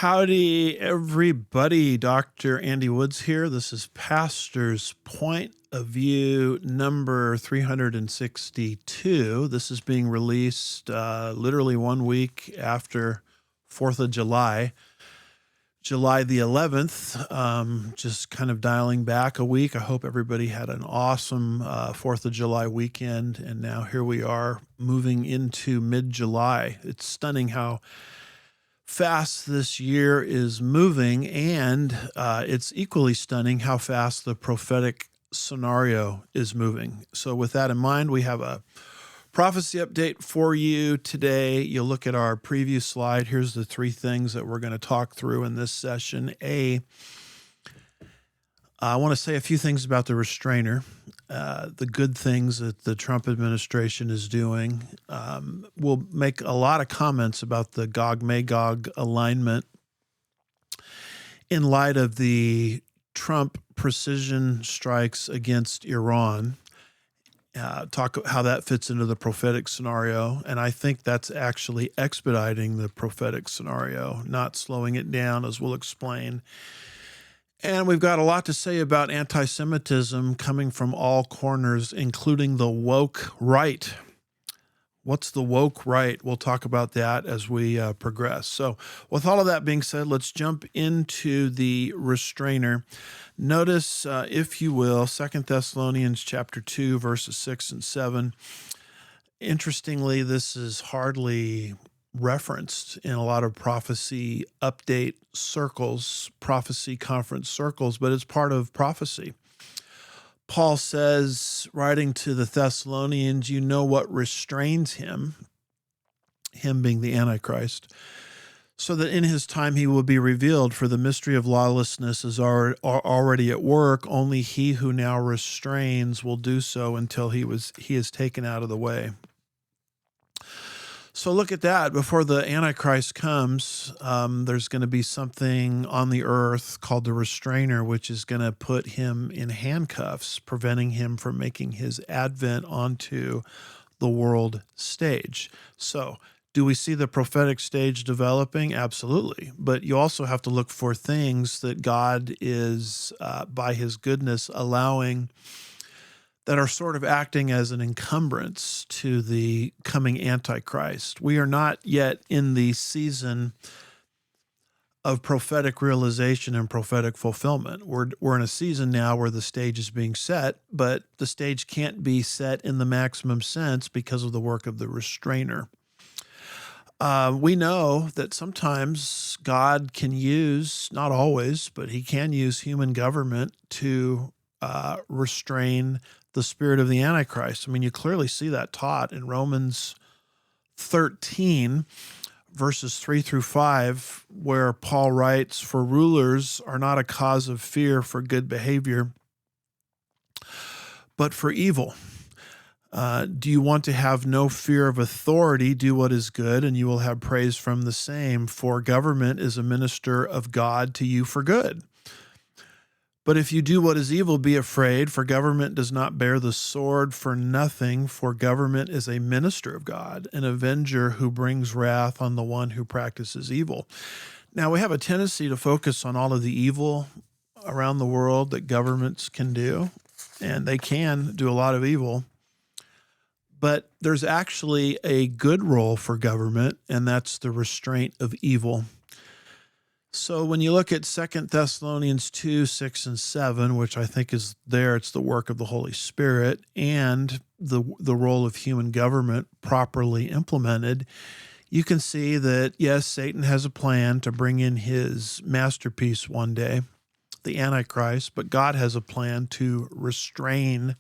Howdy, everybody. Dr. Andy Woods here. This is Pastor's Point of View number 362. This is being released literally 1 week after 4th of July, July the 11th. Just kind of dialing back a week. I hope everybody had an awesome 4th of July weekend. And now here we are moving into mid-July. It's stunning how fast this year is moving, and it's equally stunning how fast the prophetic scenario is moving. So with that in mind, we have a prophecy update for you today. You'll look at our preview slide. Here's the three things that we're going to talk through in this session. I want to say a few things about the Restrainer, the good things that the Trump administration is doing. We'll make a lot of comments about the Gog-Magog alignment in light of the Trump precision strikes against Iran. Talk how that fits into the prophetic scenario. And I think that's actually expediting the prophetic scenario, not slowing it down, as we'll explain. And we've got a lot to say about anti-Semitism coming from all corners, including the woke right. What's the woke right? We'll talk about that as we progress. So with all of that being said, let's jump into the Restrainer. Notice, if you will, 2 Thessalonians chapter 2, verses 6 and 7. Interestingly, this is hardly referenced in a lot of prophecy update circles, prophecy conference circles, but it's part of prophecy. Paul says, writing to the Thessalonians, you know what restrains him being the Antichrist, so that in his time he will be revealed, for the mystery of lawlessness is already at work. Only he who now restrains will do so until he is taken out of the way. So look at that. Before the Antichrist comes, there's going to be something on the earth called the Restrainer, which is going to put him in handcuffs, preventing him from making his advent onto the world stage. So do we see the prophetic stage developing? Absolutely. But you also have to look for things that God is, by his goodness, allowing that are sort of acting as an encumbrance to the coming Antichrist. We are not yet in the season of prophetic realization and prophetic fulfillment. We're in a season now where the stage is being set, but the stage can't be set in the maximum sense because of the work of the Restrainer. We know that sometimes God can use, not always, but he can use human government to restrain the spirit of the Antichrist. I mean, you clearly see that taught in Romans 13, verses 3 through 5, where Paul writes, for rulers are not a cause of fear for good behavior, but for evil. Do you want to have no fear of authority? Do what is good, and you will have praise from the same, for government is a minister of God to you for good. But if you do what is evil, be afraid, for government does not bear the sword for nothing, for government is a minister of God, an avenger who brings wrath on the one who practices evil. Now, we have a tendency to focus on all of the evil around the world that governments can do, and they can do a lot of evil. But there's actually a good role for government, and that's the restraint of evil. So when you look at 2 Thessalonians 2, 6, and 7, which I think is there, it's the work of the Holy Spirit and the role of human government properly implemented, you can see that, yes, Satan has a plan to bring in his masterpiece one day, the Antichrist, but God has a plan to restrain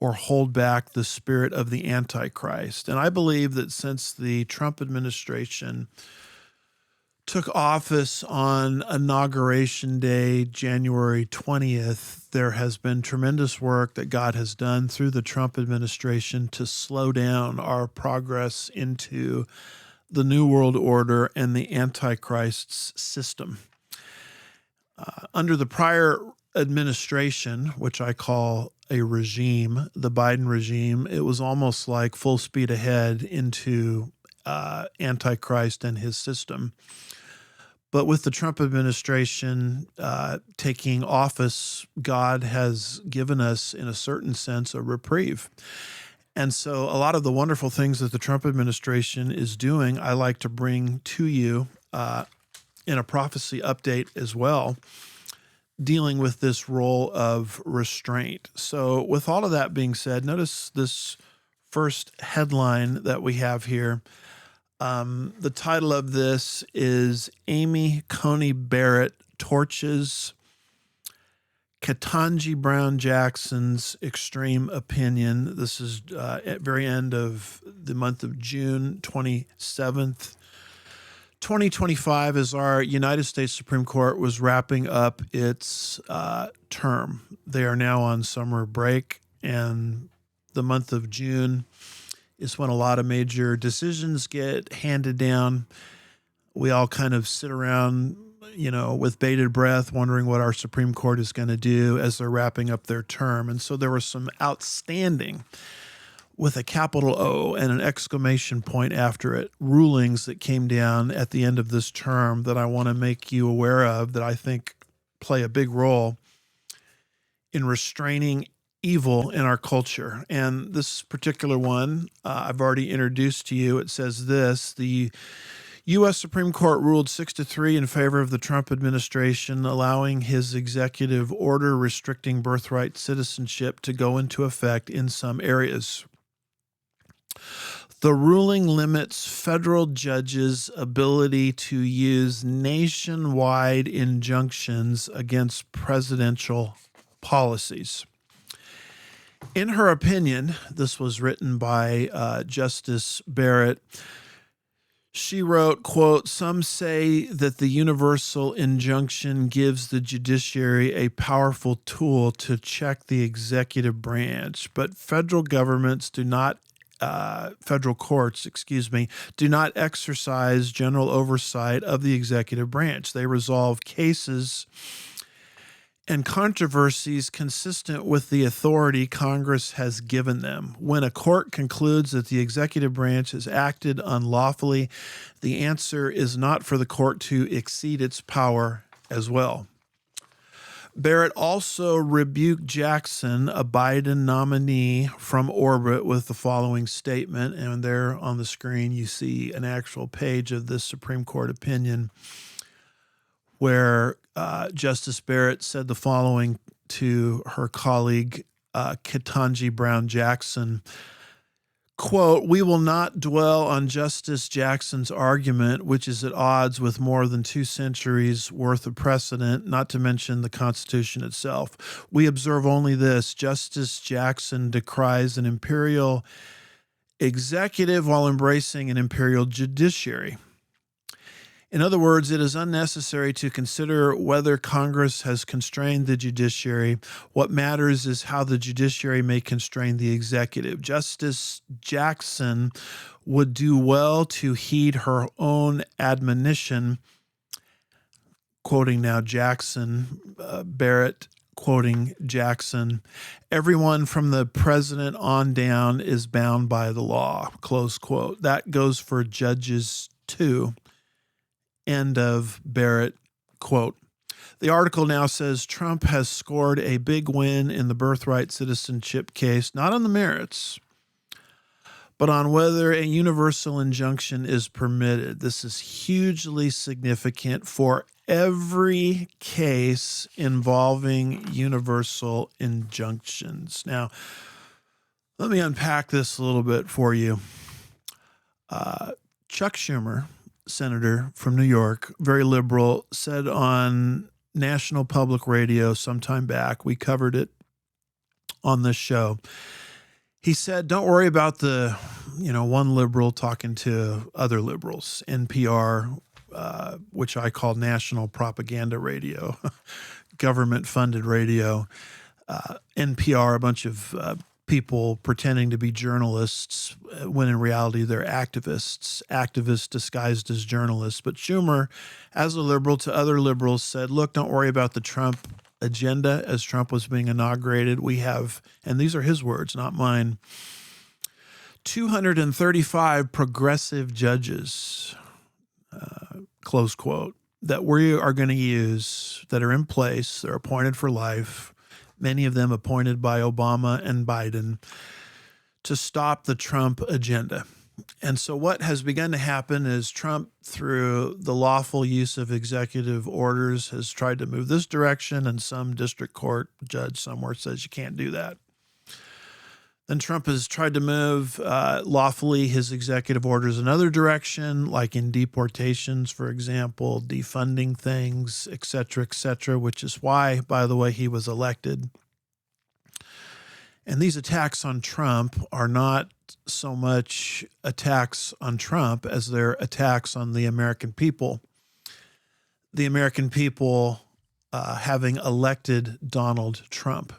or hold back the spirit of the Antichrist. And I believe that since the Trump administration took office on Inauguration Day, January 20th, there has been tremendous work that God has done through the Trump administration to slow down our progress into the New World Order and the Antichrist's system. Under the prior administration, which I call a regime, the Biden regime, it was almost like full speed ahead into Antichrist and his system. But with the Trump administration taking office, God has given us, in a certain sense, a reprieve. And so a lot of the wonderful things that the Trump administration is doing, I like to bring to you in a prophecy update as well, dealing with this role of restraint. So with all of that being said, notice this first headline that we have here. The title of this is Amy Coney Barrett Torches Ketanji Brown Jackson's Extreme Opinion. This is at very end of the month of June 27th. 2025, as our United States Supreme Court was wrapping up its term. They are now on summer break, and the month of June is when a lot of major decisions get handed down. We all kind of sit around, with bated breath, wondering what our Supreme Court is going to do as they're wrapping up their term. And so there were some outstanding, with a capital O and an exclamation point after it, rulings that came down at the end of this term that I want to make you aware of, that I think play a big role in restraining evil in our culture. And this particular one, I've already introduced to you. It says this: the U.S. Supreme Court ruled 6-3 in favor of the Trump administration, allowing his executive order restricting birthright citizenship to go into effect in some areas. The ruling limits federal judges' ability to use nationwide injunctions against presidential policies. In her opinion, this was written by Justice Barrett. She wrote, quote, "Some say that the universal injunction gives the judiciary a powerful tool to check the executive branch, but federal courts, do not exercise general oversight of the executive branch. They resolve cases and controversies consistent with the authority Congress has given them. When a court concludes that the executive branch has acted unlawfully, the answer is not for the court to exceed its power as well." Barrett also rebuked Jackson, a Biden nominee, from orbit with the following statement. And there on the screen, you see an actual page of this Supreme Court opinion where Justice Barrett said the following to her colleague, Ketanji Brown Jackson, quote, "We will not dwell on Justice Jackson's argument, which is at odds with more than 2 centuries worth of precedent, not to mention the Constitution itself. We observe only this: Justice Jackson decries an imperial executive while embracing an imperial judiciary. In other words, it is unnecessary to consider whether Congress has constrained the judiciary. What matters is how the judiciary may constrain the executive. Justice Jackson would do well to heed her own admonition," quoting now Jackson, Barrett quoting Jackson, "Everyone from the president on down is bound by the law," close quote. That goes for judges too. End of Barrett quote. The article now says Trump has scored a big win in the birthright citizenship case, not on the merits, but on whether a universal injunction is permitted. This is hugely significant for every case involving universal injunctions. Now, let me unpack this a little bit for you. Chuck Schumer, senator from New York, very liberal, said on National Public Radio sometime back, we covered it on this show. He said, don't worry about the, one liberal talking to other liberals, NPR, which I call National Propaganda Radio, government-funded radio. NPR, a bunch of people pretending to be journalists when in reality they're activists disguised as journalists. But Schumer, as a liberal to other liberals, said, look, don't worry about the Trump agenda. As Trump was being inaugurated, we have, and these are his words, not mine, 235 progressive judges, close quote. that we are going to use that are in place, they're appointed for life, many of them appointed by Obama and Biden, to stop the Trump agenda. And so what has begun to happen is Trump, through the lawful use of executive orders, has tried to move this direction, and some district court judge somewhere says you can't do that. Then Trump has tried to move lawfully his executive orders another direction, like in deportations, for example, defunding things, et cetera, which is why, by the way, he was elected. And these attacks on Trump are not so much attacks on Trump as they're attacks on the American people. The American people having elected Donald Trump.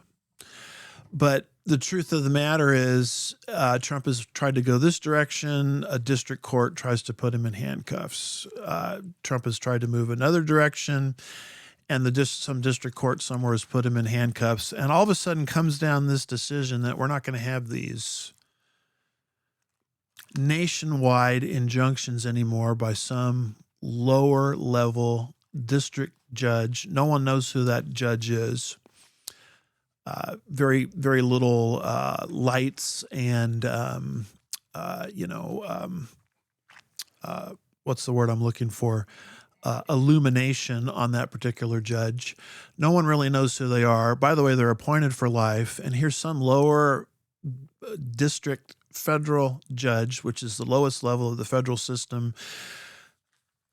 But the truth of the matter is Trump has tried to go this direction. A district court tries to put him in handcuffs. Trump has tried to move another direction, and some district court somewhere has put him in handcuffs. And all of a sudden comes down this decision that we're not going to have these nationwide injunctions anymore by some lower level district judge. No one knows who that judge is. Very, very little lights and, what's the word I'm looking for? Illumination on that particular judge. No one really knows who they are. By the way, they're appointed for life. And here's some lower district federal judge, which is the lowest level of the federal system,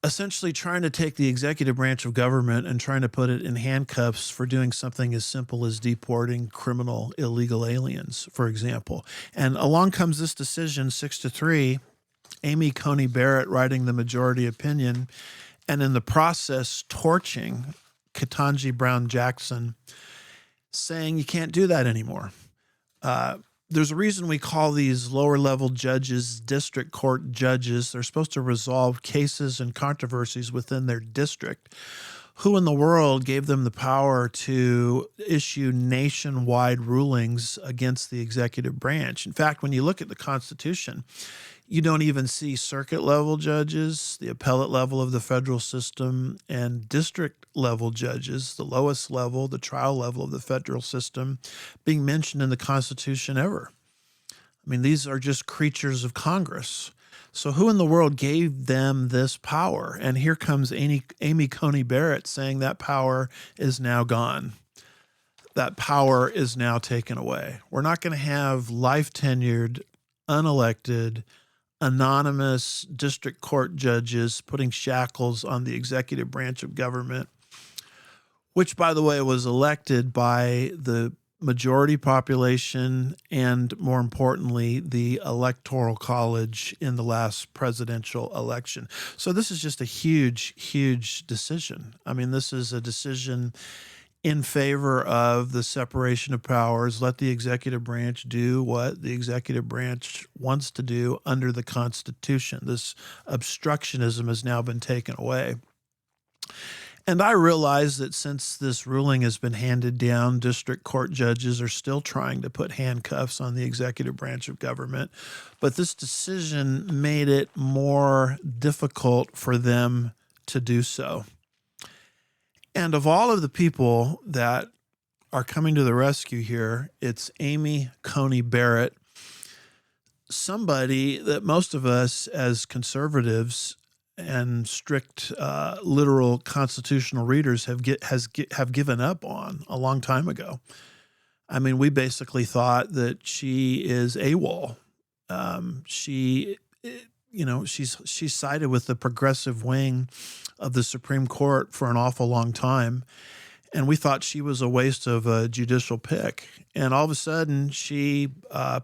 essentially trying to take the executive branch of government and trying to put it in handcuffs for doing something as simple as deporting criminal illegal aliens, for example. And along comes this decision, 6-3, Amy Coney Barrett writing the majority opinion, and in the process torching Ketanji Brown Jackson, saying you can't do that anymore. There's a reason we call these lower-level judges district court judges. They're supposed to resolve cases and controversies within their district. Who in the world gave them the power to issue nationwide rulings against the executive branch? In fact, when you look at the Constitution, you don't even see circuit-level judges, the appellate level of the federal system, and district-level judges, the lowest level, the trial level of the federal system, being mentioned in the Constitution ever. I mean, these are just creatures of Congress. So who in the world gave them this power? And here comes Amy Coney Barrett saying that power is now gone. That power is now taken away. We're not going to have life-tenured, unelected, anonymous district court judges putting shackles on the executive branch of government, which, by the way, was elected by the majority population and, more importantly, the Electoral College in the last presidential election. So this is just a huge, huge decision. I mean, this is a decision in favor of the separation of powers. Let the executive branch do what the executive branch wants to do under the Constitution. This obstructionism has now been taken away. And I realize that since this ruling has been handed down, district court judges are still trying to put handcuffs on the executive branch of government. But this decision made it more difficult for them to do so. And of all of the people that are coming to the rescue here, it's Amy Coney Barrett, somebody that most of us as conservatives and strict literal constitutional readers have given up on a long time ago. I mean, we basically thought that she is AWOL. She's sided with the progressive wing of the Supreme Court for an awful long time, and we thought she was a waste of a judicial pick. And all of a sudden, she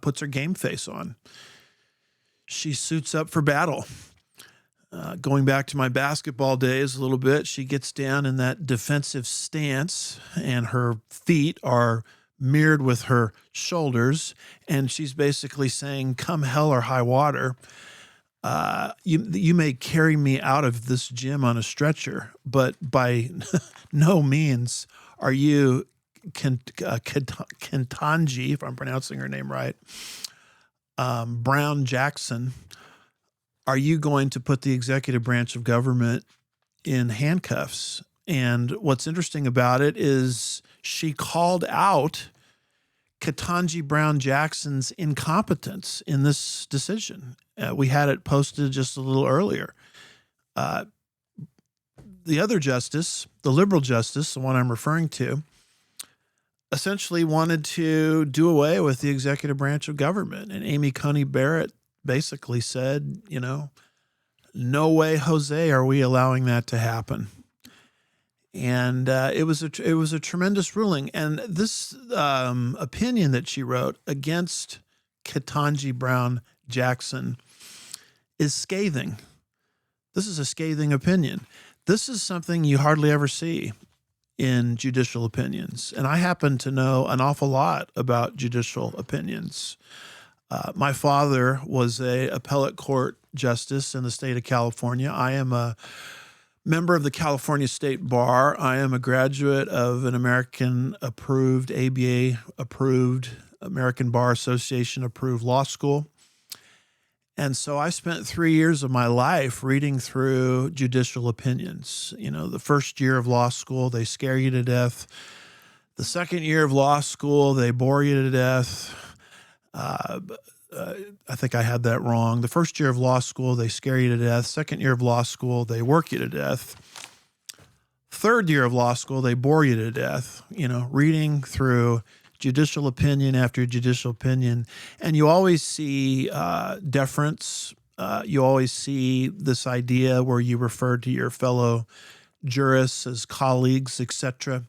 puts her game face on. She suits up for battle. Going back to my basketball days a little bit, she gets down in that defensive stance, and her feet are mirrored with her shoulders, and she's basically saying, come hell or high water, you may carry me out of this gym on a stretcher, but by no means are you Ketanji, if I'm pronouncing her name right, Brown Jackson, are you going to put the executive branch of government in handcuffs. And what's interesting about it is she called out Ketanji Brown Jackson's incompetence in this decision. We had it posted just a little earlier. The other justice, the liberal justice, the one I'm referring to, essentially wanted to do away with the executive branch of government. And Amy Coney Barrett basically said, no way, Jose, are we allowing that to happen. And it was a tremendous ruling. And this opinion that she wrote against Ketanji Brown Jackson is scathing. This is a scathing opinion. This is something you hardly ever see in judicial opinions. And I happen to know an awful lot about judicial opinions. My father was a appellate court justice in the state of California. I am a member of the California State Bar. I am a graduate of an American-approved, ABA-approved, American Bar Association-approved law school. And so I spent 3 years of my life reading through judicial opinions. The first year of law school, they scare you to death. The second year of law school, they bore you to death. I think I had that wrong. The first year of law school, they scare you to death. Second year of law school, they work you to death. Third year of law school, they bore you to death, reading through judicial opinion after judicial opinion. And you always see deference. You always see this idea where you refer to your fellow jurists as colleagues, etc.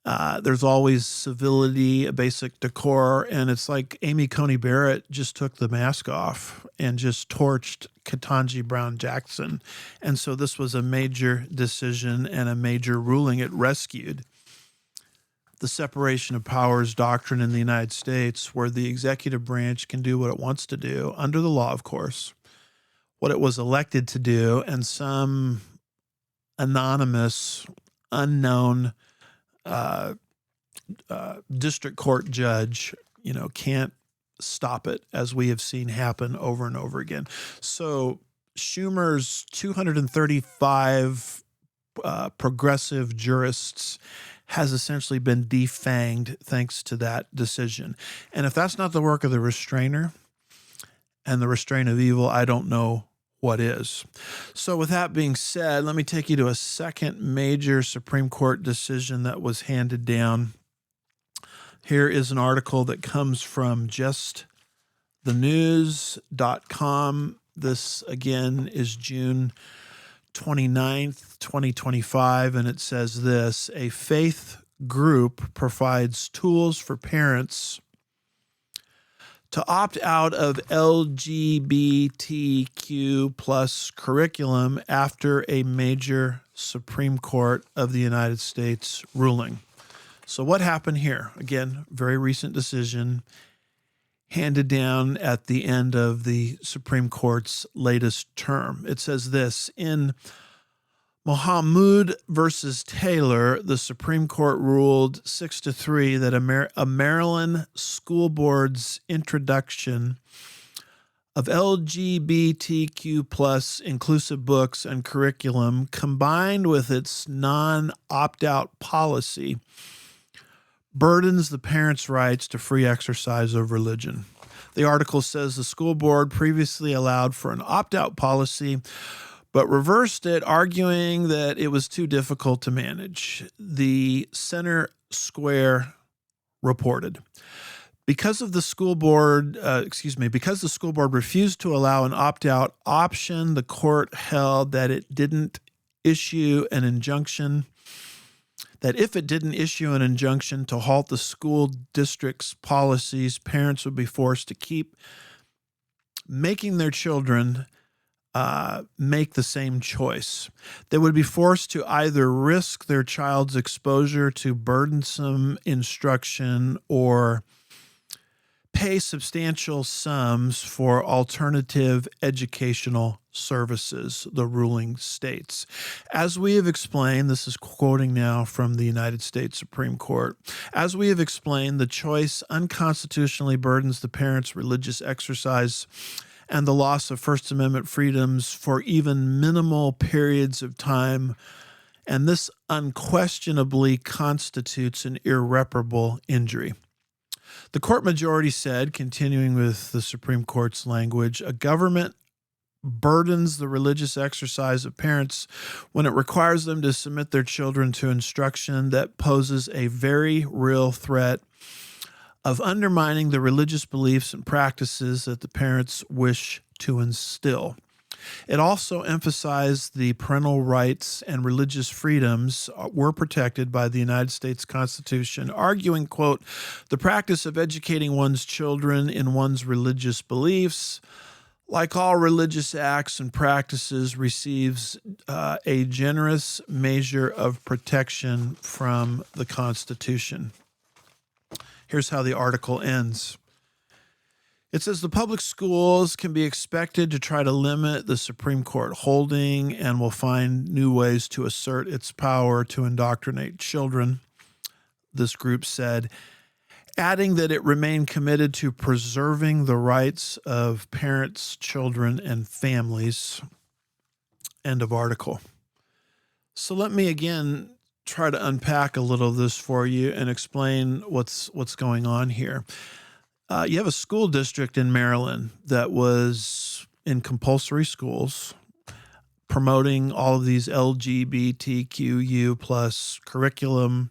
There's always civility, a basic decor, and it's like Amy Coney Barrett just took the mask off and just torched Ketanji Brown Jackson. And so this was a major decision and a major ruling. It rescued the separation of powers doctrine in the United States, where the executive branch can do what it wants to do, under the law, of course, what it was elected to do, and some anonymous, unknown district court judge, can't stop it, as we have seen happen over and over again. So Schumer's 235 progressive jurists has essentially been defanged thanks to that decision. And if that's not the work of the restrainer and the restraint of evil, I don't know what is. So with that being said, let me take you to a second major Supreme Court decision that was handed down. Here is an article that comes from justthenews.com. This, again, is June 29th, 2025, and it says this: a faith group provides tools for parents to opt out of LGBTQ plus curriculum after a major Supreme Court of the United States ruling. So what happened here? Again, very recent decision handed down at the end of the Supreme Court's latest term. It says this: in Mohamud versus Taylor, the Supreme Court ruled 6-3 that a Maryland school board's introduction of LGBTQ plus inclusive books and curriculum, combined with its non-opt-out policy, burdens the parents' rights to free exercise of religion. The article says the school board previously allowed for an opt-out policy, but reversed it, arguing that it was too difficult to manage. The Center Square reported, because the school board refused to allow an opt-out option, the court held that if it didn't issue an injunction to halt the school district's policies, parents would be forced to keep making their children make the same choice. They would be forced to either risk their child's exposure to burdensome instruction or pay substantial sums for alternative educational services, the ruling states. As we have explained, this is quoting now from the United States Supreme Court, as we have explained, the choice unconstitutionally burdens the parents' religious exercise and the loss of First Amendment freedoms for even minimal periods of time. And this unquestionably constitutes an irreparable injury. The court majority said, continuing with the Supreme Court's language, a government burdens the religious exercise of parents when it requires them to submit their children to instruction that poses a very real threat of undermining the religious beliefs and practices that the parents wish to instill. It also emphasized the parental rights and religious freedoms were protected by the United States Constitution, arguing, quote, the practice of educating one's children in one's religious beliefs, like all religious acts and practices, receives a generous measure of protection from the Constitution. Here's how the article ends. It says the public schools can be expected to try to limit the Supreme Court holding and will find new ways to assert its power to indoctrinate children, this group said, adding that it remained committed to preserving the rights of parents, children, and families. End of article. So let me again try to unpack a little of this for you and explain what's going on here. You have a school district in Maryland that was in compulsory schools promoting all of these LGBTQU plus curriculum,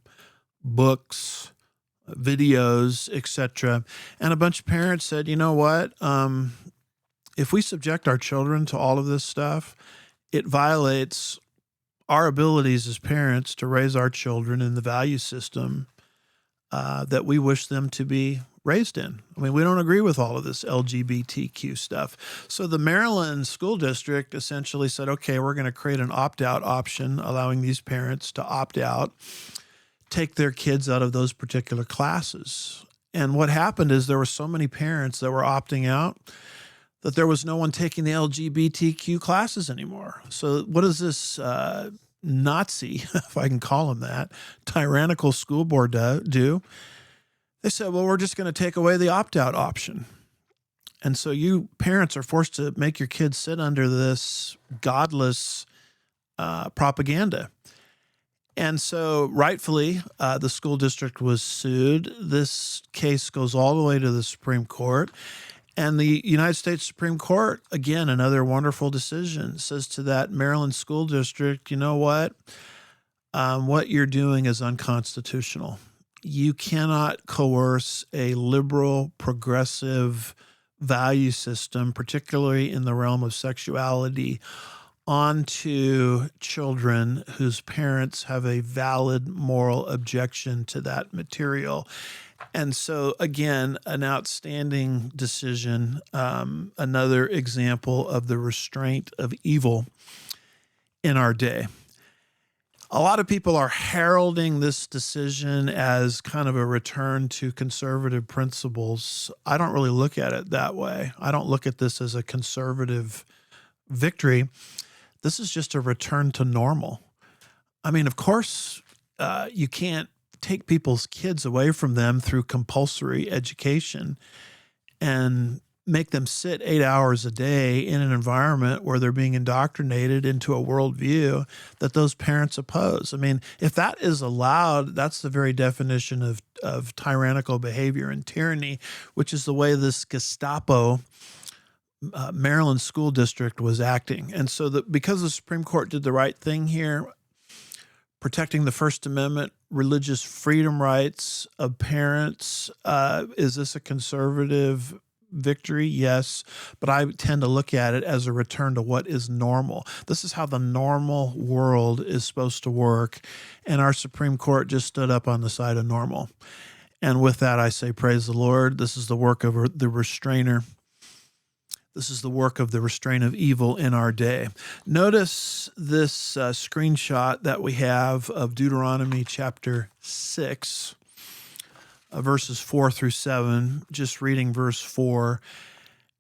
books, videos, etc. And a bunch of parents said, you know what? If we subject our children to all of this stuff, it violates our abilities as parents to raise our children in the value system that we wish them to be raised in. I mean, we don't agree with all of this LGBTQ stuff. So the Maryland school district essentially said, okay, we're going to create an opt-out option, allowing these parents to opt out, take their kids out of those particular classes. And what happened is there were so many parents that were opting out that there was no one taking the LGBTQ classes anymore. So what does this Nazi, if I can call him that, tyrannical school board do? They said, well, we're just going to take away the opt-out option. And so you parents are forced to make your kids sit under this godless propaganda. And so rightfully, the school district was sued. This case goes all the way to the Supreme Court. And the United States Supreme Court, again, another wonderful decision, says to that Maryland school district, you know what you're doing is unconstitutional. You cannot coerce a liberal, progressive value system, particularly in the realm of sexuality, onto children whose parents have a valid moral objection to that material. And so, again, an outstanding decision, another example of the restraint of evil in our day. A lot of people are heralding this decision as kind of a return to conservative principles. I don't really look at it that way. I don't look at this as a conservative victory. This is just a return to normal. I mean, of course, you can't take people's kids away from them through compulsory education and make them sit 8 hours a day in an environment where they're being indoctrinated into a worldview that those parents oppose. I mean, if that is allowed, that's the very definition of tyrannical behavior and tyranny, which is the way this Gestapo Maryland school district was acting. And so because the Supreme Court did the right thing here, protecting the First Amendment, religious freedom rights of parents, is this a conservative victory? Yes, but I tend to look at it as a return to what is normal. This is how the normal world is supposed to work, and our Supreme Court just stood up on the side of normal. And with that, I say, praise the Lord. This is the work of the Restrainer. This is the work of the restraint of evil in our day. Notice this screenshot that we have of Deuteronomy chapter 6. Verses 4 through 7, just reading verse 4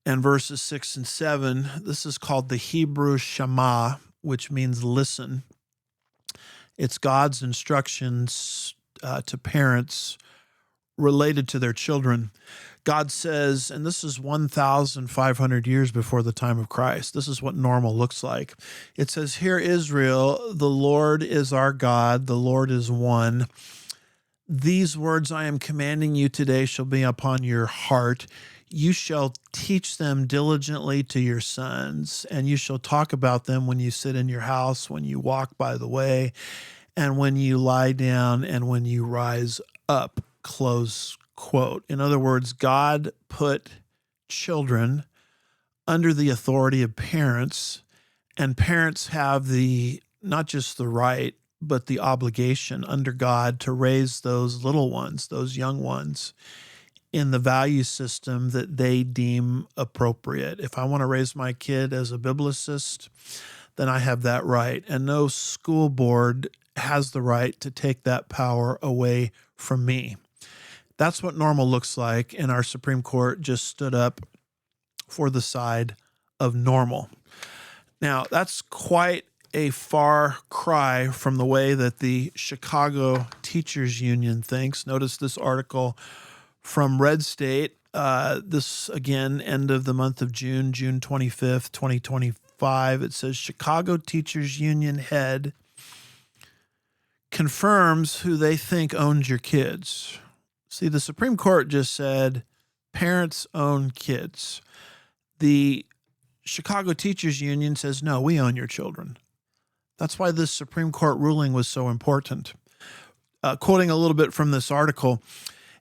and verses 6 and 7. This is called the Hebrew Shema, which means listen. It's God's instructions to parents related to their children. God says, and this is 1,500 years before the time of Christ. This is what normal looks like. It says, "Hear Israel, the Lord is our God, the Lord is one. These words I am commanding you today shall be upon your heart. You shall teach them diligently to your sons, and you shall talk about them when you sit in your house, when you walk by the way, and when you lie down, and when you rise up." Close quote. In other words, God put children under the authority of parents, and parents have not just the right, but the obligation under God to raise those little ones, those young ones, in the value system that they deem appropriate. If I want to raise my kid as a biblicist, then I have that right. And no school board has the right to take that power away from me. That's what normal looks like, and our Supreme Court just stood up for the side of normal. Now, that's quite a far cry from the way that the Chicago Teachers Union thinks. Notice this article from Red State. This, again, end of the month of June 25th, 2025. It says, Chicago Teachers Union head confirms who they think owns your kids. See, the Supreme Court just said parents own kids. The Chicago Teachers Union says, no, we own your children. That's why this Supreme Court ruling was so important. Quoting a little bit from this article,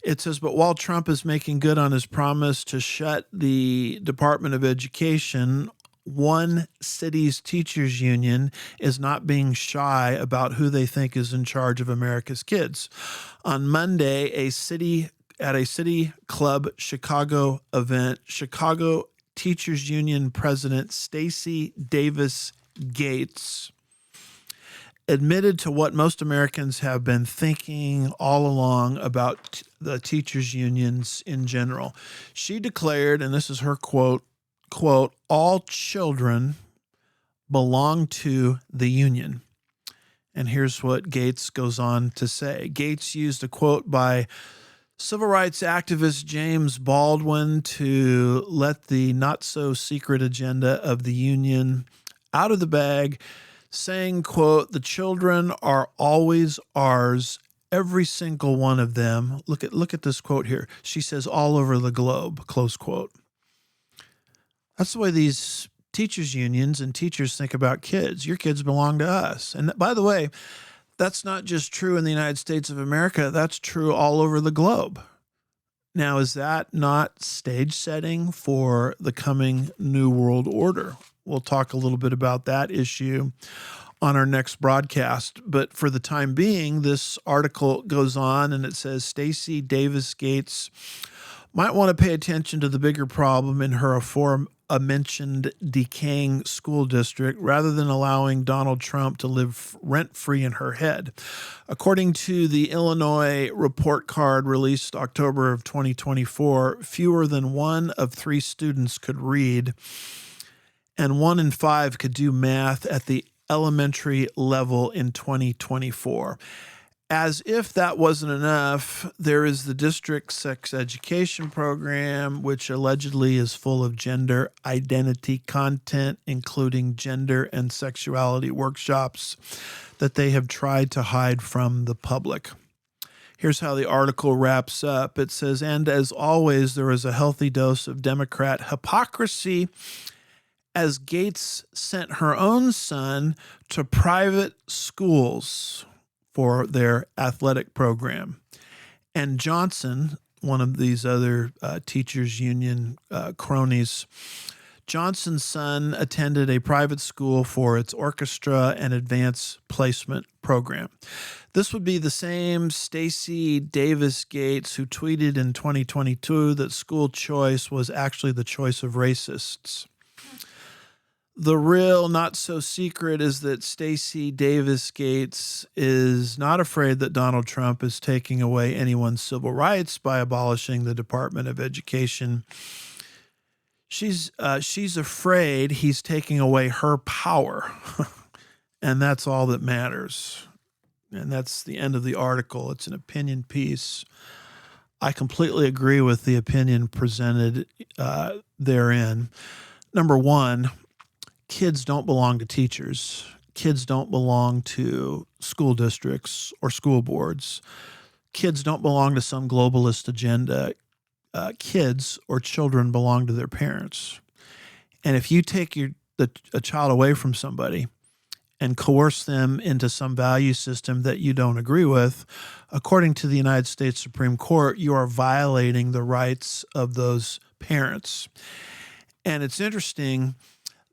it says, but while Trump is making good on his promise to shut the Department of Education, one city's teachers union is not being shy about who they think is in charge of America's kids. On Monday, at a City Club Chicago event, Chicago Teachers Union President Stacey Davis Gates admitted to what most Americans have been thinking all along about the teachers unions in general. She declared, and this is her quote, all children belong to the union. And here's what Gates goes on to say. Gates used a quote by civil rights activist James Baldwin to let the not-so-secret agenda of the union out of the bag, saying, quote, the children are always ours, every single one of them. Look at this quote here. She says, all over the globe, close quote. That's the way these teachers unions and teachers think about kids. Your kids belong to us. And by the way, that's not just true in the United States of America. That's true all over the globe. Now, is that not stage setting for the coming New World Order? We'll talk a little bit about that issue on our next broadcast. But for the time being, this article goes on and it says Stacey Davis Gates might want to pay attention to the bigger problem in her aforementioned decaying school district rather than allowing Donald Trump to live rent-free in her head. According to the Illinois report card released October of 2024, fewer than 1 of 3 students could read, and 1 in 5 could do math at the elementary level in 2024. As if that wasn't enough, there is the district sex education program, which allegedly is full of gender identity content, including gender and sexuality workshops that they have tried to hide from the public. Here's how the article wraps up. It says, and as always, there is a healthy dose of Democrat hypocrisy as Gates sent her own son to private schools for their athletic program. And Johnson, one of these other teachers union cronies, Johnson's son attended a private school for its orchestra and advanced placement program. This would be the same Stacey Davis Gates who tweeted in 2022 that school choice was actually the choice of racists. The real not-so-secret is that Stacey Davis Gates is not afraid that Donald Trump is taking away anyone's civil rights by abolishing the Department of Education. She's afraid he's taking away her power, and that's all that matters. And that's the end of the article. It's an opinion piece I completely agree with the opinion presented therein. Number one, kids don't belong to teachers. Kids don't belong to school districts or school boards. Kids don't belong to some globalist agenda. Kids or children belong to their parents. And if you take a child away from somebody and coerce them into some value system that you don't agree with, according to the United States Supreme Court, you are violating the rights of those parents. And it's interesting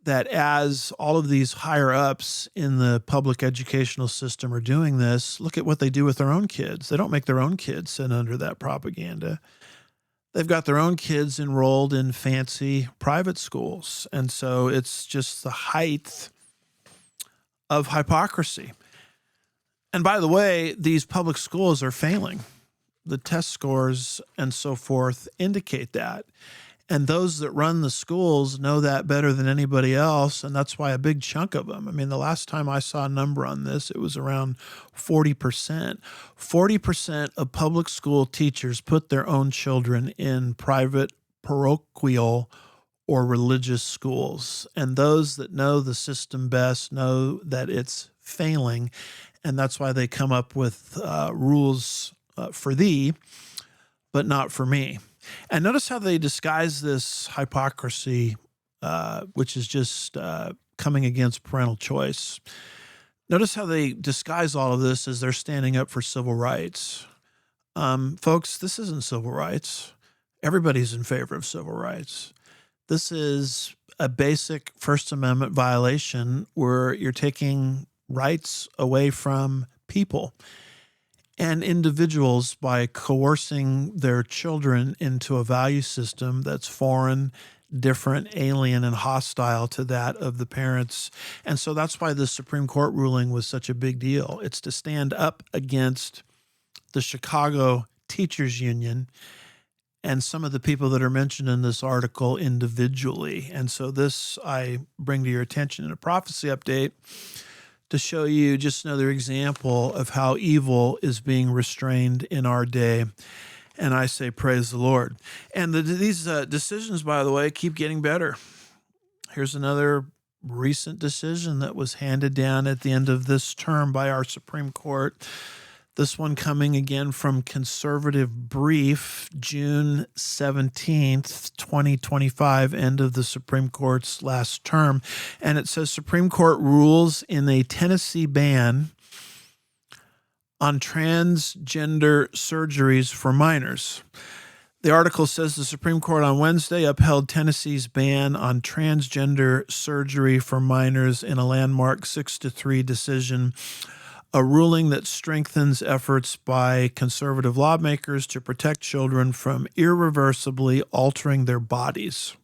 that as all of these higher ups in the public educational system are doing this, look at what they do with their own kids. They don't make their own kids sit under that propaganda. They've got their own kids enrolled in fancy private schools. And so it's just the height of hypocrisy. And by the way, these public schools are failing. The test scores and so forth indicate that. And those that run the schools know that better than anybody else, and that's why a big chunk of them, I mean, the last time I saw a number on this, it was around 40%. 40% of public school teachers put their own children in private, parochial, or religious schools. And those that know the system best know that it's failing, and that's why they come up with rules for thee, but not for me. And notice how they disguise this hypocrisy, which is just coming against parental choice. Notice how they disguise all of this as they're standing up for civil rights. Folks, this isn't civil rights. Everybody's in favor of civil rights. This is a basic First Amendment violation where you're taking rights away from people and individuals by coercing their children into a value system that's foreign, different, alien, and hostile to that of the parents. And so that's why the Supreme Court ruling was such a big deal. It's to stand up against the Chicago Teachers Union and some of the people that are mentioned in this article individually. And so this I bring to your attention in a prophecy update to show you just another example of how evil is being restrained in our day. And I say, praise the Lord. And these decisions, by the way, keep getting better. Here's another recent decision that was handed down at the end of this term by our Supreme Court. This one coming again from Conservative Brief, June 17th, 2025, end of the Supreme Court's last term. And it says Supreme Court rules in a Tennessee ban on transgender surgeries for minors. The article says the Supreme Court on Wednesday upheld Tennessee's ban on transgender surgery for minors in a landmark 6-3 decision, a ruling that strengthens efforts by conservative lawmakers to protect children from irreversibly altering their bodies.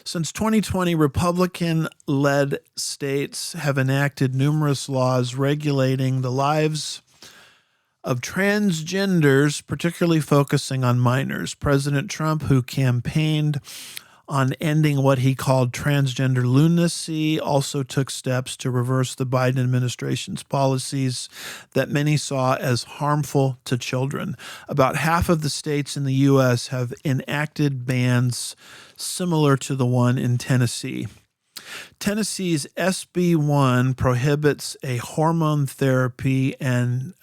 Since 2020, Republican-led states have enacted numerous laws regulating the lives of transgenders, particularly focusing on minors. President Trump, who campaigned on ending what he called transgender lunacy, also took steps to reverse the Biden administration's policies that many saw as harmful to children. About half of the states in the U.S. have enacted bans similar to the one in Tennessee. Tennessee's SB 1 prohibits a hormone therapy and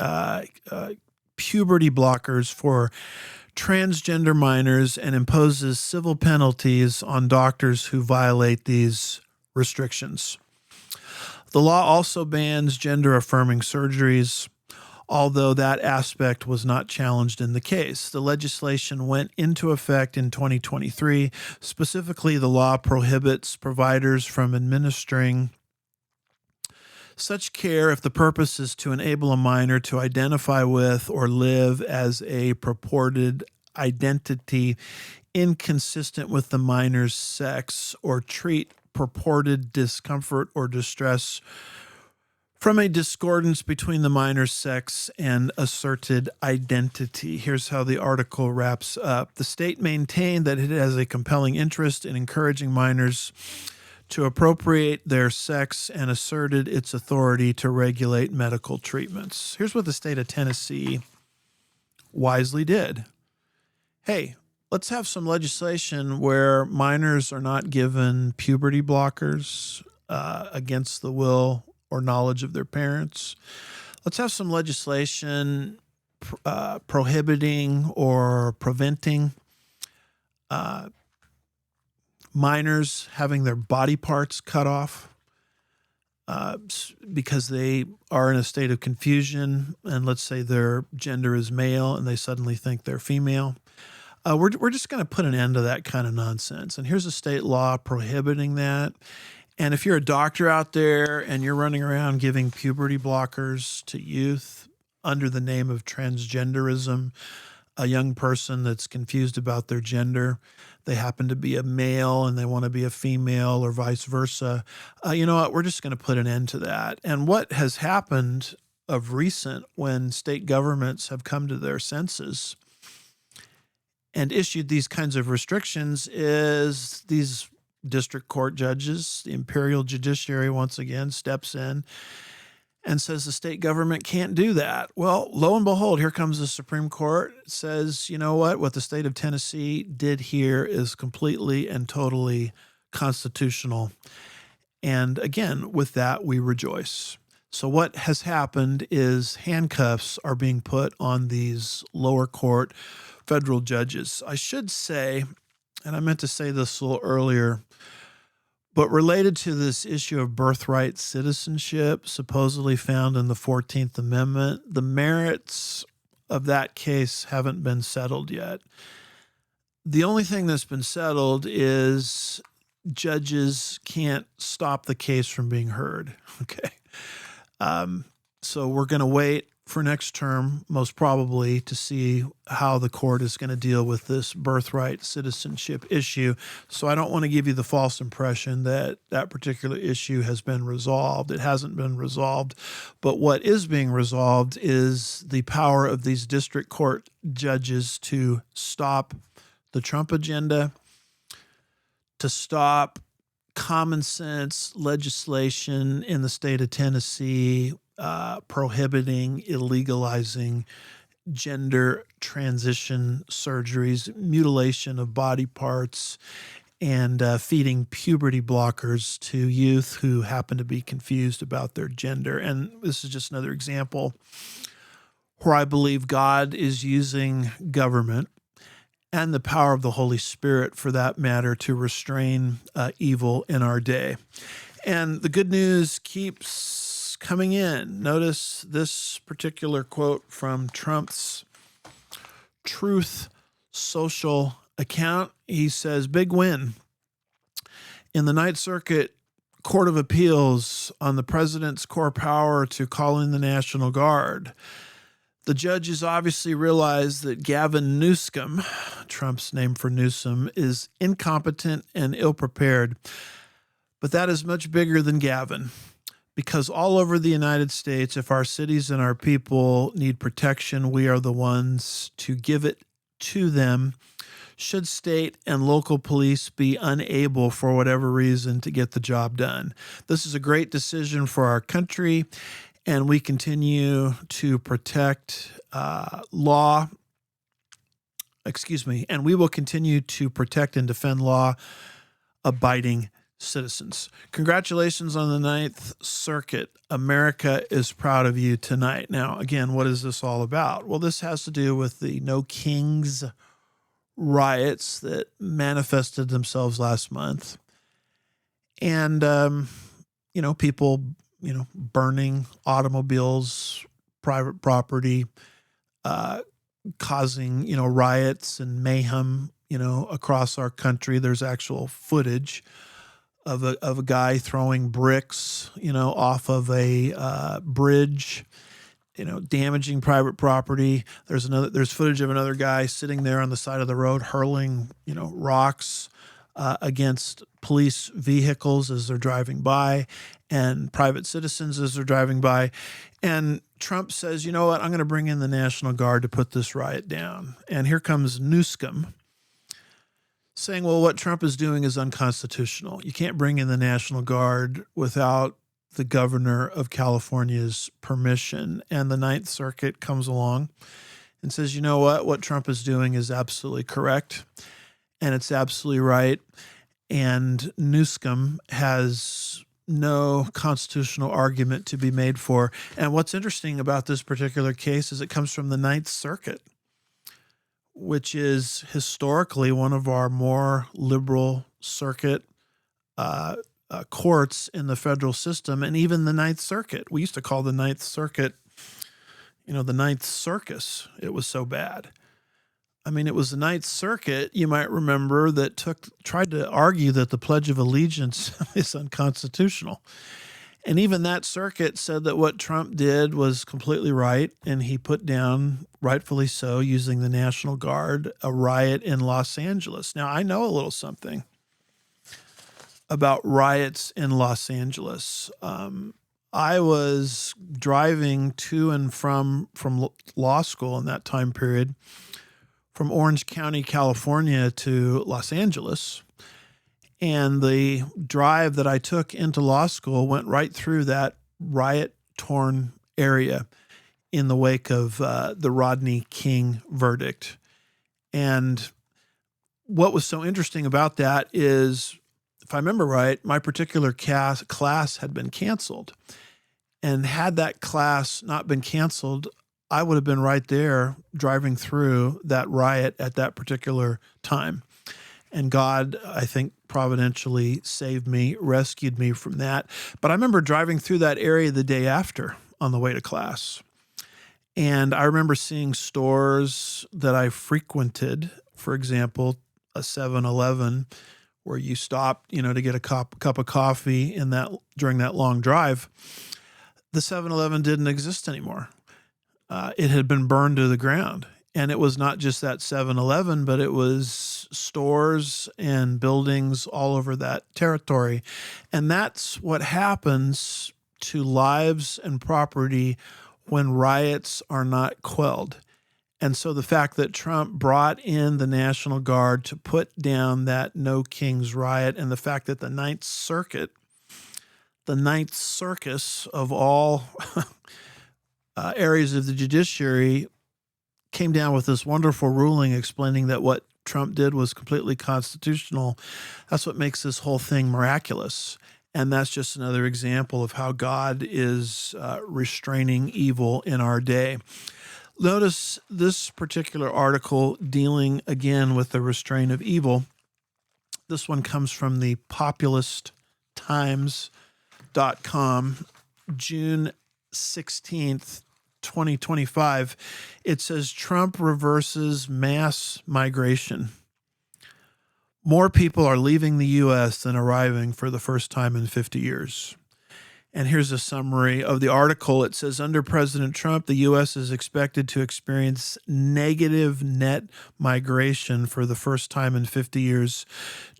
puberty blockers for transgender minors and imposes civil penalties on doctors who violate these restrictions. The law also bans gender-affirming surgeries, although that aspect was not challenged in the case. The legislation went into effect in 2023. Specifically, the law prohibits providers from administering such care if the purpose is to enable a minor to identify with or live as a purported identity inconsistent with the minor's sex, or treat purported discomfort or distress from a discordance between the minor's sex and asserted identity. Here's how the article wraps up. The state maintained that it has a compelling interest in encouraging minors to appropriate their sex and asserted its authority to regulate medical treatments. Here's what the state of Tennessee wisely did. Hey, let's have some legislation where minors are not given puberty blockers against the will or knowledge of their parents. Let's have some legislation prohibiting or preventing minors having their body parts cut off because they are in a state of confusion, and let's say their gender is male and they suddenly think they're female. We're just going to put an end to that kind of nonsense. And here's a state law prohibiting that. And if you're a doctor out there and you're running around giving puberty blockers to youth under the name of transgenderism, a young person that's confused about their gender, they happen to be a male and they want to be a female or vice versa, you know what? We're just going to put an end to that. And what has happened of recent when state governments have come to their senses and issued these kinds of restrictions is these district court judges, the imperial judiciary once again steps in and says the state government can't do that. Well, lo and behold, here comes the Supreme Court. It says, you know what the state of Tennessee did here is completely and totally constitutional. And again, with that, we rejoice. So what has happened is handcuffs are being put on these lower court federal judges. I should say, and I meant to say this a little earlier, but related to this issue of birthright citizenship, supposedly found in the 14th Amendment, the merits of that case haven't been settled yet. The only thing that's been settled is judges can't stop the case from being heard. Okay. So we're going to wait for next term, most probably, to see how the court is going to deal with this birthright citizenship issue. So I don't want to give you the false impression that that particular issue has been resolved. It hasn't been resolved. But what is being resolved is the power of these district court judges to stop the Trump agenda, to stop common sense legislation in the state of Tennessee prohibiting, illegalizing gender transition surgeries, mutilation of body parts, and feeding puberty blockers to youth who happen to be confused about their gender. And this is just another example where I believe God is using government and the power of the Holy Spirit, for that matter, to restrain evil in our day. And the good news keeps coming in. Notice this particular quote from Trump's Truth Social account. He says, "Big win in the Ninth Circuit Court of Appeals on the president's core power to call in the National Guard. The judges obviously realize that Gavin Newsom," Trump's name for Newsom, "is incompetent and ill-prepared. But that is much bigger than Gavin. Because all over the United States, if our cities and our people need protection, we are the ones to give it to them. Should state and local police be unable, for whatever reason, to get the job done. This is a great decision for our country, and we continue to protect and we will continue to protect and defend law-abiding citizens." Congratulations on the Ninth Circuit. America is proud of you tonight. Now, again, what is this all about? Well, this has to do with the No Kings riots that manifested themselves last month. And, people, burning automobiles, private property, causing, riots and mayhem, across our country. There's actual footage of a guy throwing bricks, off of a bridge, damaging private property. There's footage of another guy sitting there on the side of the road hurling, rocks against police vehicles as they're driving by and private citizens as they're driving by. And Trump says, you know what, I'm going to bring in the National Guard to put this riot down. And here comes Newsom saying, well, what Trump is doing is unconstitutional. You can't bring in the National Guard without the governor of California's permission. And the Ninth Circuit comes along and says, you know what Trump is doing is absolutely correct, and it's absolutely right, and Newsom has no constitutional argument to be made for. And what's interesting about this particular case is it comes from the Ninth Circuit, which is historically one of our more liberal circuit courts in the federal system, and even the Ninth Circuit. We used to call the Ninth Circuit, the Ninth Circus. It was so bad. I mean, it was the Ninth Circuit, you might remember, that tried to argue that the Pledge of Allegiance is unconstitutional. And even that circuit said that what Trump did was completely right, and he put down, rightfully so, using the National Guard, a riot in Los Angeles. Now, I know a little something about riots in Los Angeles. I was driving to and from law school in that time period, from Orange County, California to Los Angeles. And the drive that I took into law school went right through that riot-torn area in the wake of the Rodney King verdict. And what was so interesting about that is, if I remember right, my particular class had been canceled. And had that class not been canceled, I would have been right there driving through that riot at that particular time. And God, I think, providentially saved me, rescued me from that. But I remember driving through that area the day after on the way to class. And I remember seeing stores that I frequented, for example, a 7-Eleven, where you stopped, to get a cup of coffee during that long drive. The 7-Eleven didn't exist anymore. It had been burned to the ground. And it was not just that 7-Eleven, but it was stores and buildings all over that territory. And that's what happens to lives and property when riots are not quelled. And so the fact that Trump brought in the National Guard to put down that No Kings riot, and the fact that the Ninth Circuit, the Ninth Circus of all areas of the judiciary, came down with this wonderful ruling explaining that what Trump did was completely constitutional. That's what makes this whole thing miraculous. And that's just another example of how God is restraining evil in our day. Notice this particular article dealing again with the restraint of evil. This one comes from the populisttimes.com, June 16th, 2025. It says Trump reverses mass migration. More people are leaving the U.S. than arriving for the first time in 50 years. And here's a summary of the article. It says, under President Trump, the U.S. is expected to experience negative net migration for the first time in 50 years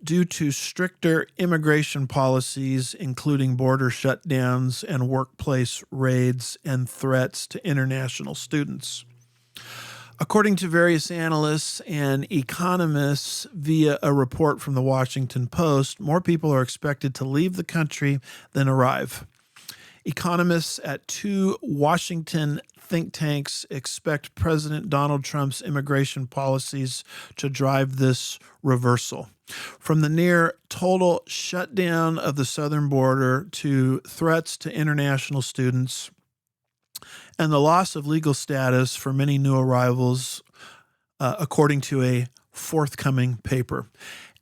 due to stricter immigration policies, including border shutdowns and workplace raids and threats to international students. According to various analysts and economists via a report from the Washington Post, more people are expected to leave the country than arrive. Economists at two Washington think tanks expect President Donald Trump's immigration policies to drive this reversal. From the near total shutdown of the southern border to threats to international students and the loss of legal status for many new arrivals, according to a forthcoming paper.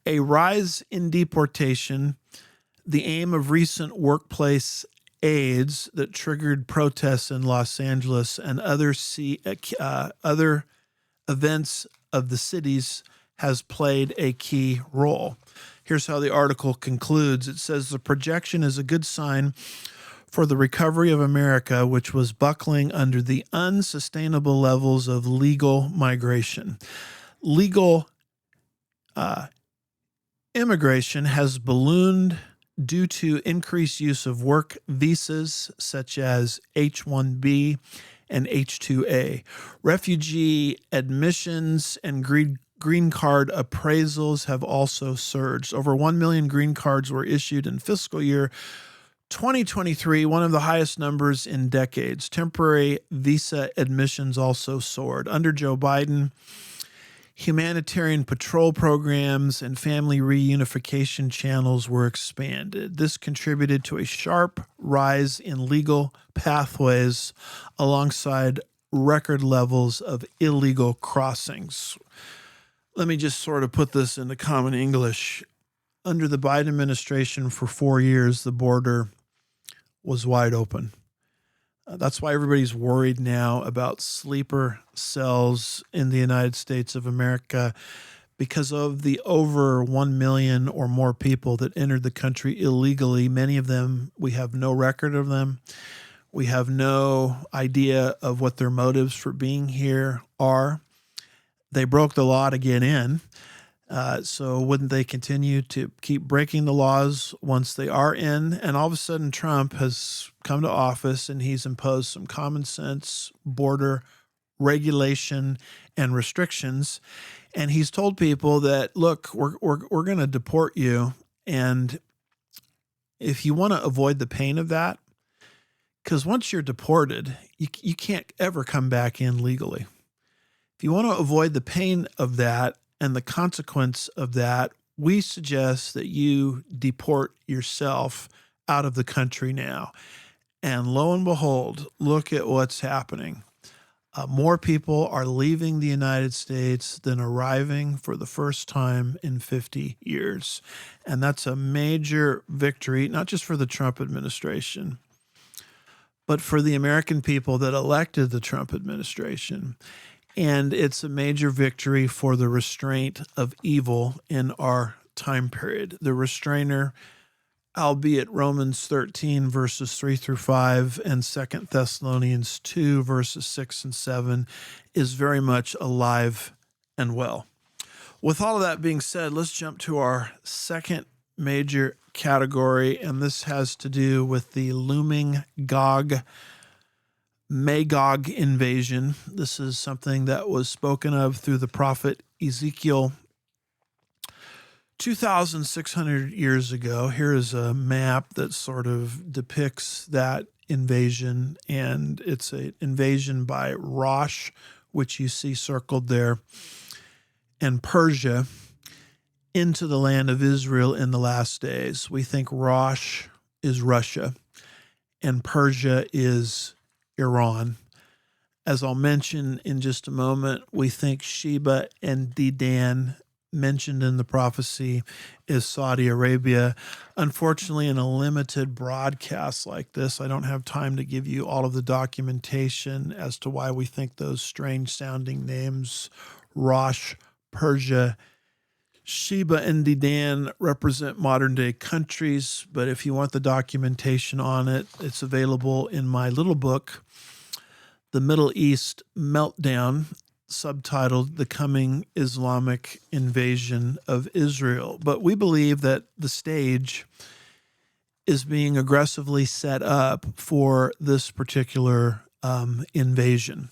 A rise in deportation, the aim of recent workplace aids that triggered protests in Los Angeles and other events of the cities, has played a key role. Here's how the article concludes. It says the projection is a good sign for the recovery of America, which was buckling under the unsustainable levels of legal migration. Legal immigration has ballooned due to increased use of work visas such as H-1B and H-2A. Refugee admissions and green card appraisals have also surged. Over 1 million green cards were issued in fiscal year 2023, one of the highest numbers in decades. Temporary visa admissions also soared. Under Joe Biden, humanitarian patrol programs and family reunification channels were expanded. This contributed to a sharp rise in legal pathways alongside record levels of illegal crossings. Let me just sort of put this into common English. Under the Biden administration for 4 years, the border was wide open. That's why everybody's worried now about sleeper cells in the United States of America, because of the over 1 million or more people that entered the country illegally. Many of them, we have no record of them. We have no idea of what their motives for being here are. They broke the law to get in. So wouldn't they continue to keep breaking the laws once they are in? And all of a sudden, Trump has come to office and he's imposed some common sense border regulation and restrictions. And he's told people that, look, we're going to deport you. And if you want to avoid the pain of that, because once you're deported, you can't ever come back in legally. If you want to avoid the pain of that and the consequence of that, we suggest that you deport yourself out of the country now. And lo and behold, look at what's happening. More people are leaving the United States than arriving for the first time in 50 years. And that's a major victory, not just for the Trump administration, but for the American people that elected the Trump administration. And it's a major victory for the restraint of evil in our time period. The Restrainer, albeit Romans 13, verses 3 through 5, and 2 Thessalonians 2, verses 6 and 7, is very much alive and well. With all of that being said, let's jump to our second major category, and this has to do with the looming Gog-Magog invasion. This is something that was spoken of through the prophet Ezekiel 2,600 years ago. Here is a map that sort of depicts that invasion, and it's an invasion by Rosh, which you see circled there, and Persia into the land of Israel in the last days. We think Rosh is Russia, and Persia is Iran. As I'll mention in just a moment, we think Sheba and Dedan, mentioned in the prophecy, is Saudi Arabia. Unfortunately, in a limited broadcast like this, I don't have time to give you all of the documentation as to why we think those strange sounding names, Rosh, Persia, Sheba, and Dedan, represent modern day countries. But if you want the documentation on it, it's available in my little book, The Middle East Meltdown, subtitled The Coming Islamic Invasion of Israel. But we believe that the stage is being aggressively set up for this particular invasion.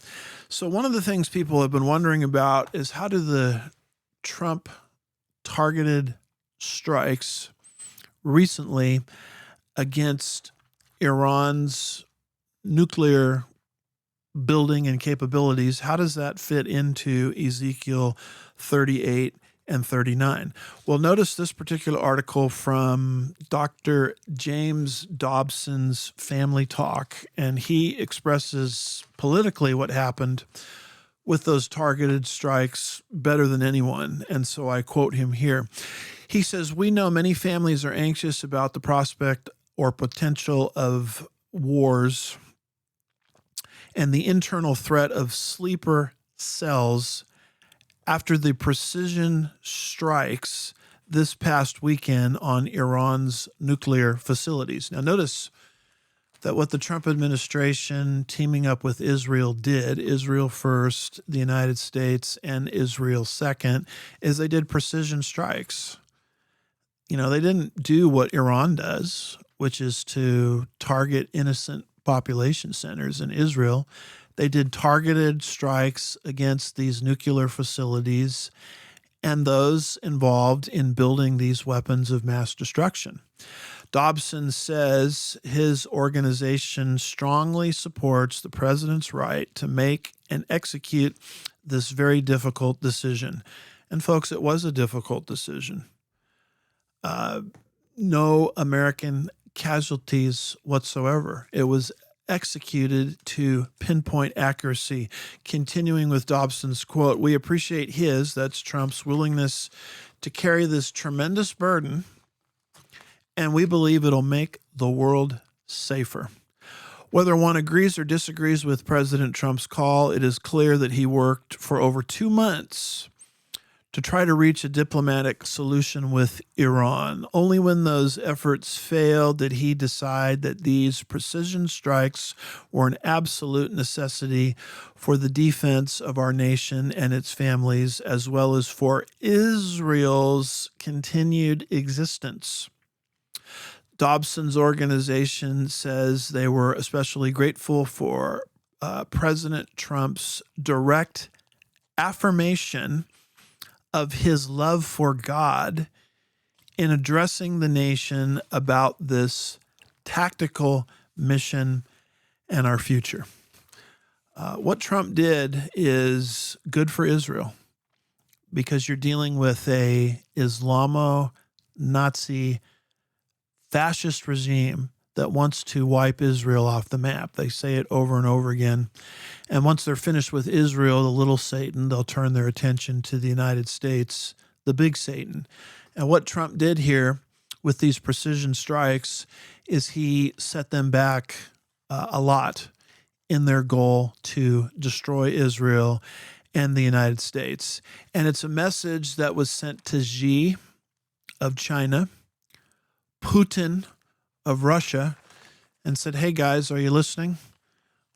So one of the things people have been wondering about is, how do the Trump targeted strikes recently against Iran's nuclear building and capabilities, how does that fit into Ezekiel 38 and 39? Well, notice this particular article from Dr. James Dobson's Family Talk, and he expresses politically what happened with those targeted strikes better than anyone. And so I quote him here. He says, "We know many families are anxious about the prospect or potential of wars and the internal threat of sleeper cells after the precision strikes this past weekend on Iran's nuclear facilities." Now, notice that what the Trump administration teaming up with Israel did, Israel first, the United States, and Israel second, is they did precision strikes. You know, they didn't do what Iran does, which is to target innocent population centers in Israel. They did targeted strikes against these nuclear facilities and those involved in building these weapons of mass destruction. Dobson says his organization strongly supports the president's right to make and execute this very difficult decision. And folks, it was a difficult decision. No American casualties whatsoever. It was executed to pinpoint accuracy. Continuing with Dobson's quote, we appreciate that's Trump's willingness to carry this tremendous burden, and we believe it'll make the world safer. Whether one agrees or disagrees with President Trump's call, it is clear that he worked for over 2 months to try to reach a diplomatic solution with Iran. Only when those efforts failed did he decide that these precision strikes were an absolute necessity for the defense of our nation and its families, as well as for Israel's continued existence. Dobson's organization says they were especially grateful for President Trump's direct affirmation of his love for God in addressing the nation about this tactical mission and our future. What Trump did is good for Israel because you're dealing with a Islamo-Nazi fascist regime that wants to wipe Israel off the map. They say it over and over again. And once they're finished with Israel, the little Satan, they'll turn their attention to the United States, the big Satan. And what Trump did here with these precision strikes is he set them back a lot in their goal to destroy Israel and the United States. And it's a message that was sent to Xi of China, Putin of Russia, and said, hey guys, are you listening?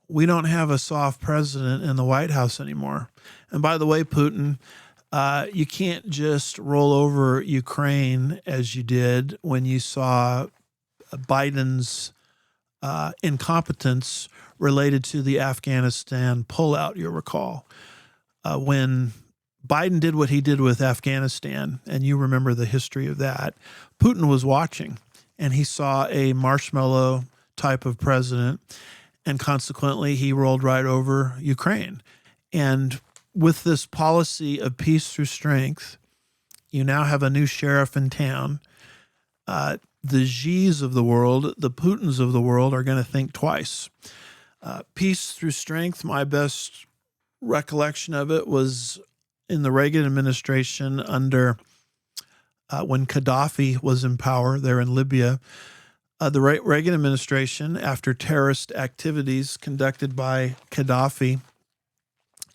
We don't have a soft president in the White House anymore. And by the way, Putin, you can't just roll over Ukraine as you did when you saw Biden's incompetence related to the Afghanistan pullout, you'll recall. When Biden did what he did with Afghanistan, and you remember the history of that, Putin was watching, and he saw a marshmallow type of president, and consequently, he rolled right over Ukraine. And with this policy of peace through strength, you now have a new sheriff in town. The Xis of the world, the Putins of the world are going to think twice. Peace through strength, my best recollection of it was in the Reagan administration under when Gaddafi was in power there in Libya. The Reagan administration, after terrorist activities conducted by Gaddafi,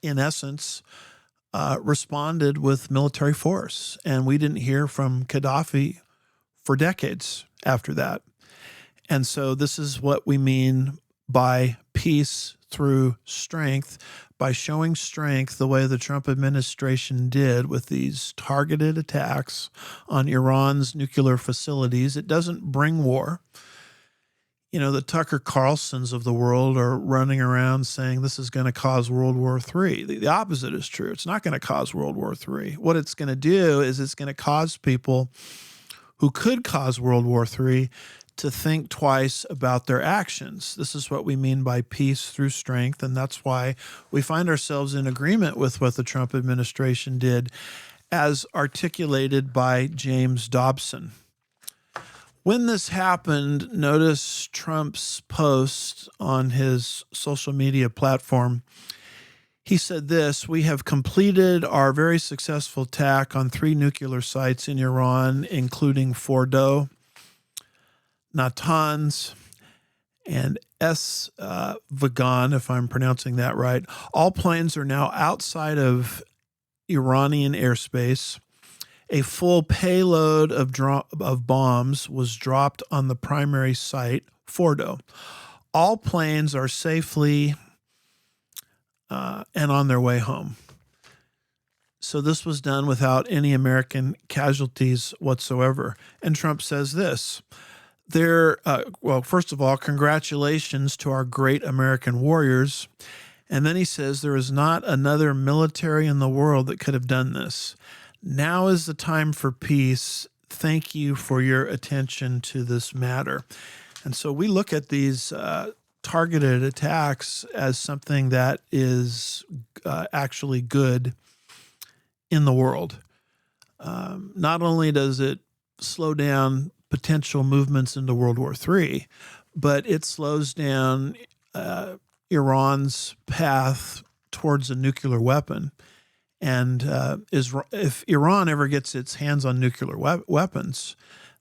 in essence, responded with military force. And we didn't hear from Gaddafi for decades after that. And so this is what we mean by peace through strength, by showing strength the way the Trump administration did with these targeted attacks on Iran's nuclear facilities. It doesn't bring war. You know, the Tucker Carlsons of the world are running around saying this is going to cause World War III. The opposite is true. It's not going to cause World War III. What it's going to do is it's going to cause people who could cause World War III to think twice about their actions. This is what we mean by peace through strength, and that's why we find ourselves in agreement with what the Trump administration did, as articulated by James Dobson. When this happened, notice Trump's post on his social media platform. He said this: we have completed our very successful attack on 3 nuclear sites in Iran, including Fordow, Natanz, and Vagan, if I'm pronouncing that right. All planes are now outside of Iranian airspace. A full payload of bombs was dropped on the primary site, Fordow. All planes are safely and on their way home. So this was done without any American casualties whatsoever. And Trump says this: well, first of all, congratulations to our great American warriors. And then he says there is not another military in the world that could have done this. Now is the time for peace. thank you for your attention to this matter. And so we look at these targeted attacks as something that is actually good in the world. Not only does it slow down potential movements into World War III, but it slows down Iran's path towards a nuclear weapon. And if Iran ever gets its hands on nuclear weapons,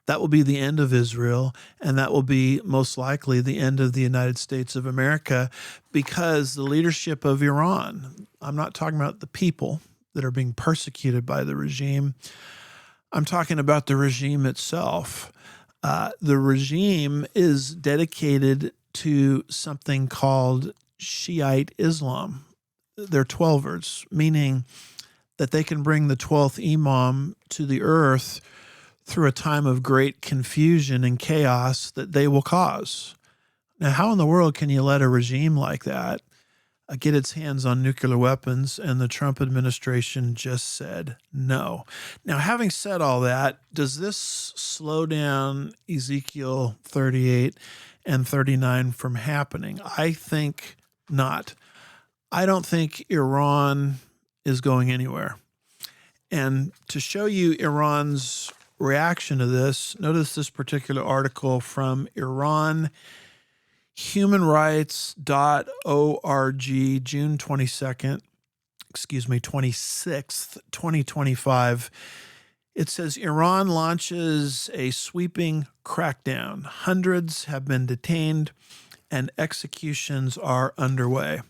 that will be the end of Israel, and that will be most likely the end of the United States of America, because the leadership of Iran, I'm not talking about the people that are being persecuted by the regime, I'm talking about the regime itself. The regime is dedicated to something called Shiite Islam. They're 12ers, meaning that they can bring the 12th Imam to the earth through a time of great confusion and chaos that they will cause. Now, how in the world can you let a regime like that get its hands on nuclear weapons? And the Trump administration just said no. Now, having said all that, does this slow down Ezekiel 38 and 39 from happening? I think not. I don't think Iran is going anywhere. And to show you Iran's reaction to this, notice this particular article from Iran humanrights.org, June 26th, 2025. It says Iran launches a sweeping crackdown. Hundreds have been detained and executions are underway.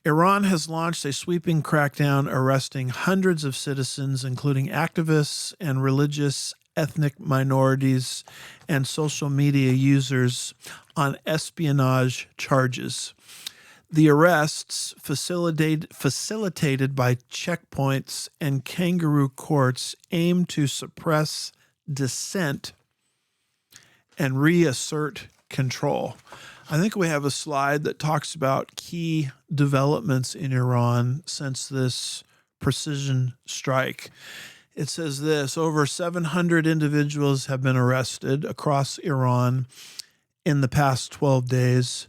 Iran has launched a sweeping crackdown, arresting hundreds of citizens, including activists and religious ethnic minorities and social media users, on espionage charges. The arrests, facilitated by checkpoints and kangaroo courts, aim to suppress dissent and reassert control. I think we have a slide that talks about key developments in Iran since this precision strike. It says this: over 700 individuals have been arrested across Iran in the past 12 days,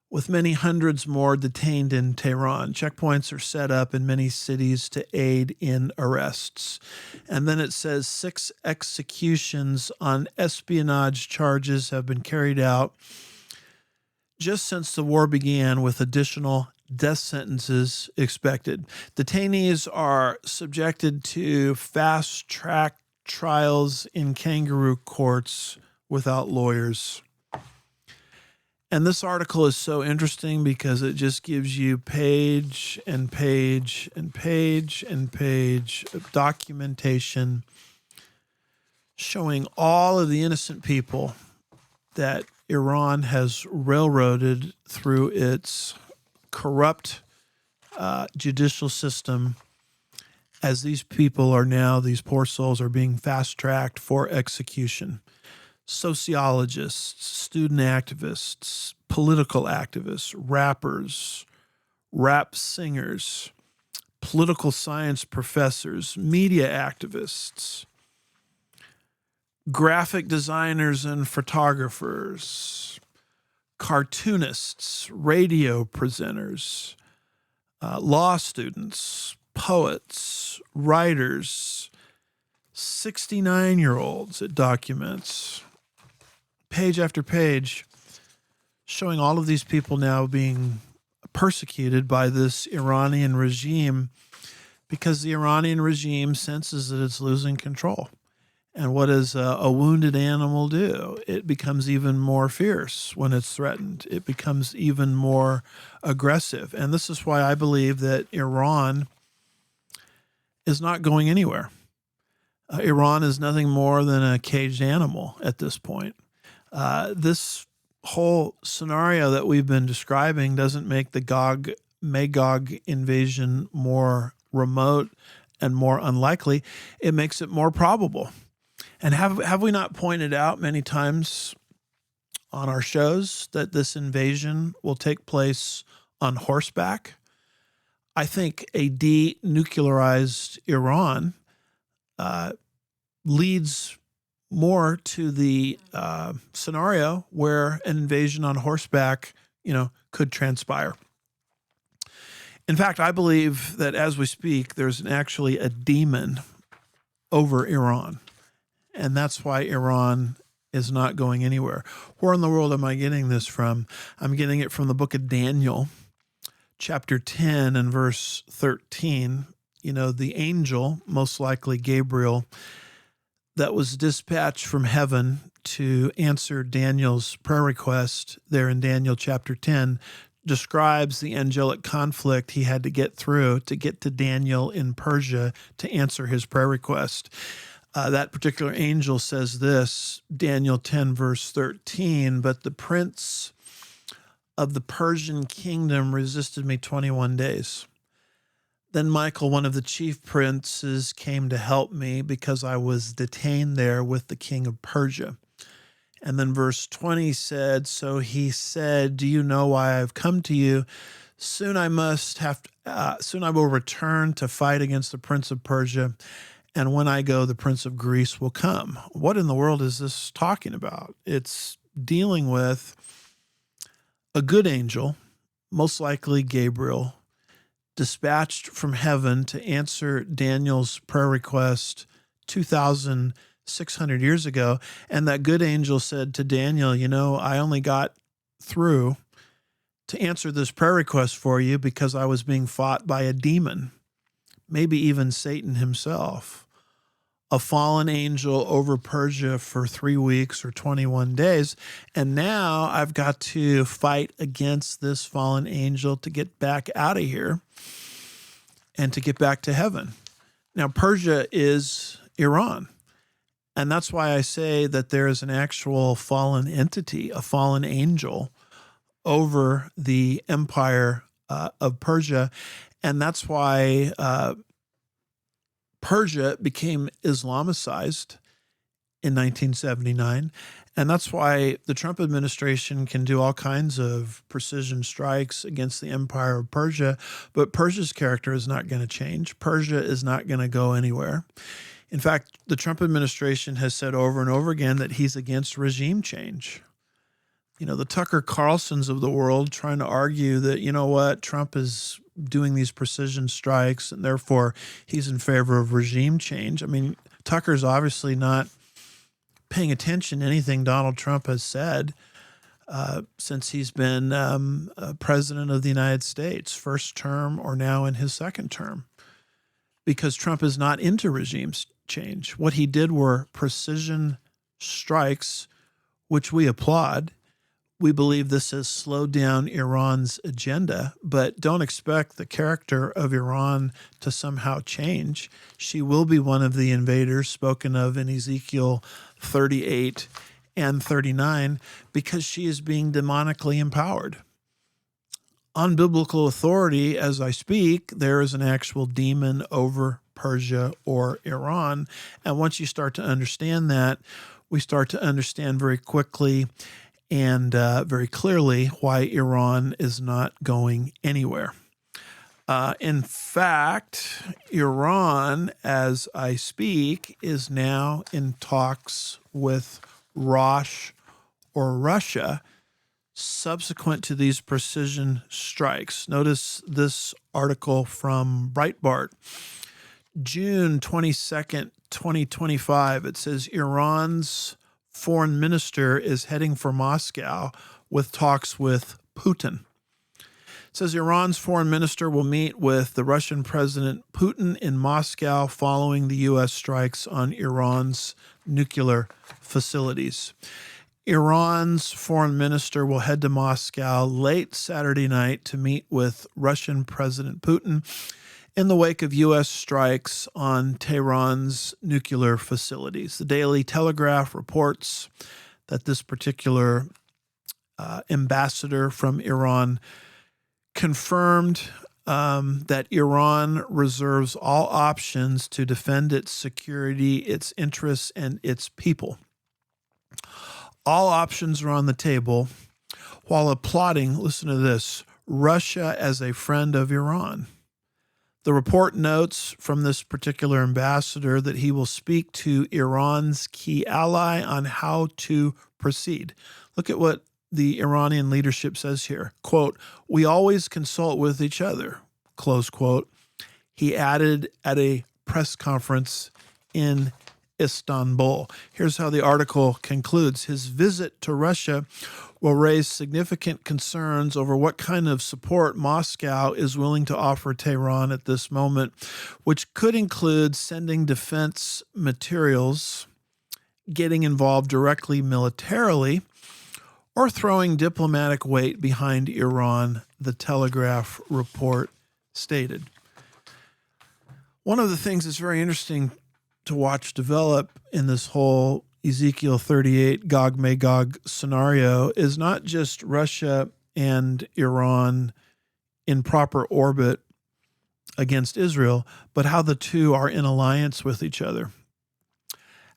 with many hundreds more detained in Tehran. Checkpoints are set up in many cities to aid in arrests. And then it says 6 executions on espionage charges have been carried out just since the war began, with additional death sentences expected. Detainees are subjected to fast-track trials in kangaroo courts without lawyers. And this article is so interesting because it just gives you page and page and page and page of documentation showing all of the innocent people that Iran has railroaded through its corrupt judicial system, as these people are now, these poor souls are being fast-tracked for execution. Sociologists, student activists, political activists, rappers, rap singers, political science professors, media activists, graphic designers and photographers, cartoonists, radio presenters, law students, poets, writers, 69-year-olds. It documents page after page showing all of these people now being persecuted by this Iranian regime because the Iranian regime senses that it's losing control. And what does a wounded animal do? It becomes even more fierce when it's threatened. It becomes even more aggressive. And this is why I believe that Iran is not going anywhere. Iran is nothing more than a caged animal at this point. This whole scenario that we've been describing doesn't make the Gog-Magog invasion more remote and more unlikely. It makes it more probable. And have we not pointed out many times on our shows that this invasion will take place on horseback? I think a denuclearized Iran leads more to the scenario where an invasion on horseback, could transpire. In fact, I believe that as we speak, there's actually a demon over Iran, and that's why Iran is not going anywhere. Where in the world am I getting this from? I'm getting it from the book of Daniel, chapter 10 and verse 13. The angel, most likely Gabriel, that was dispatched from heaven to answer Daniel's prayer request there in Daniel chapter 10, describes the angelic conflict he had to get through to get to Daniel in Persia to answer his prayer request. That particular angel says this, Daniel 10, verse 13, "But the prince of the Persian kingdom resisted me 21 days. Then Michael, one of the chief princes, came to help me because I was detained there with the king of Persia." And then verse 20 said, "So he said, 'Do you know why I've come to you? Soon I will return to fight against the prince of Persia. And when I go, the prince of Greece will come.'" What in the world is this talking about? It's dealing with a good angel, most likely Gabriel, dispatched from heaven to answer Daniel's prayer request 2,600 years ago. And that good angel said to Daniel, "I only got through to answer this prayer request for you because I was being fought by a demon, maybe even Satan himself, a fallen angel over Persia for 3 weeks or 21 days. And now I've got to fight against this fallen angel to get back out of here and to get back to heaven." Now, Persia is Iran. And that's why I say that there is an actual fallen entity, a fallen angel over the empire of Persia. And that's why Persia became Islamicized in 1979. And that's why the Trump administration can do all kinds of precision strikes against the empire of Persia. But Persia's character is not going to change. Persia is not going to go anywhere. In fact, the Trump administration has said over and over again that he's against regime change. The Tucker Carlsons of the world trying to argue that, Trump is doing these precision strikes and therefore he's in favor of regime change. I mean, Tucker's obviously not paying attention to anything Donald Trump has said since he's been president of the United States, first term or now in his second term, because Trump is not into regime change. What he did were precision strikes, which we applaud. We believe this has slowed down Iran's agenda, but don't expect the character of Iran to somehow change. She will be one of the invaders spoken of in Ezekiel 38 and 39 because she is being demonically empowered. On biblical authority, as I speak, there is an actual demon over Persia or Iran. And once you start to understand that, we start to understand very quickly and very clearly why Iran is not going anywhere. In fact, Iran, as I speak, is now in talks with Rosh or Russia subsequent to these precision strikes. Notice this article from Breitbart, June 22nd, 2025. It says Iran's foreign minister is heading for Moscow with talks with Putin. It says Iran's foreign minister will meet with the Russian President Putin in Moscow following the U.S. strikes on Iran's nuclear facilities. Iran's foreign minister will head to Moscow late Saturday night to meet with Russian President Putin in the wake of U.S. strikes on Tehran's nuclear facilities. The Daily Telegraph reports that this particular ambassador from Iran confirmed that Iran reserves all options to defend its security, its interests, and its people. All options are on the table while applauding, listen to this, Russia as a friend of Iran. The report notes from this particular ambassador that he will speak to Iran's key ally on how to proceed. Look at what the Iranian leadership says here. Quote, "We always consult with each other," close quote. He added at a press conference in Istanbul. Here's how the article concludes. His visit to Russia will raise significant concerns over what kind of support Moscow is willing to offer Tehran at this moment, which could include sending defense materials, getting involved directly militarily, or throwing diplomatic weight behind Iran, the Telegraph report stated. One of the things that's very interesting to watch develop in this whole Ezekiel 38 Gog-Magog scenario is not just Russia and Iran in proper orbit against Israel, but how the two are in alliance with each other,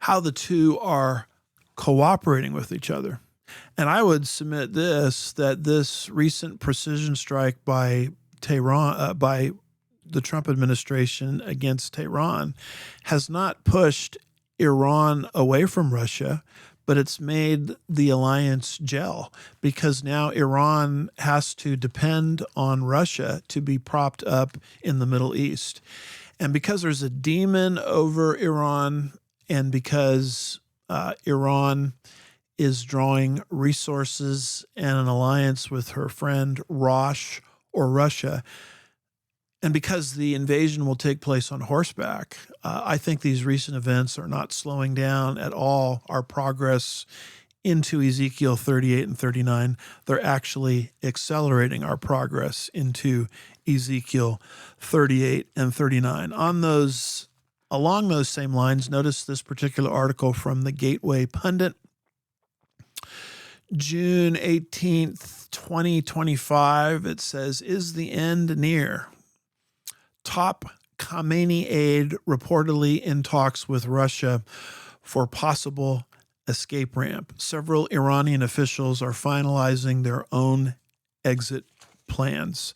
how the two are cooperating with each other. And I would submit that this recent precision strike by Tehran, by the Trump administration against Tehran, has not pushed Iran away from Russia, but it's made the alliance gel, because now Iran has to depend on Russia to be propped up in the Middle East. And because there's a demon over Iran, and because Iran is drawing resources and an alliance with her friend Rosh or Russia, and because the invasion will take place on horseback, I think these recent events are not slowing down at all our progress into Ezekiel 38 and 39. They're actually accelerating our progress into Ezekiel 38 and 39. Along those same lines, notice this particular article from the Gateway Pundit, June 18th, 2025. It says, "Is the end near? Top Khamenei aide reportedly in talks with Russia for possible escape ramp. Several Iranian officials are finalizing their own exit plans."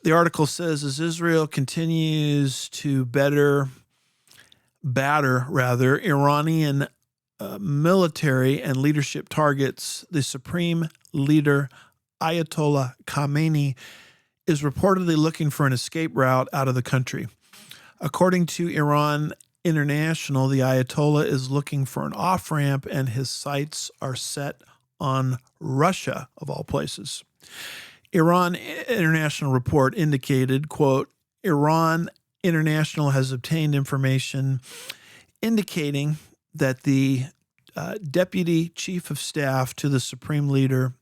The article says, as Israel continues to batter Iranian military and leadership targets, the supreme leader Ayatollah Khamenei is reportedly looking for an escape route out of the country. According to Iran International, the Ayatollah is looking for an off-ramp, and his sights are set on Russia, of all places. Iran International report indicated, quote, Iran International has obtained information indicating that the deputy chief of staff to the supreme leader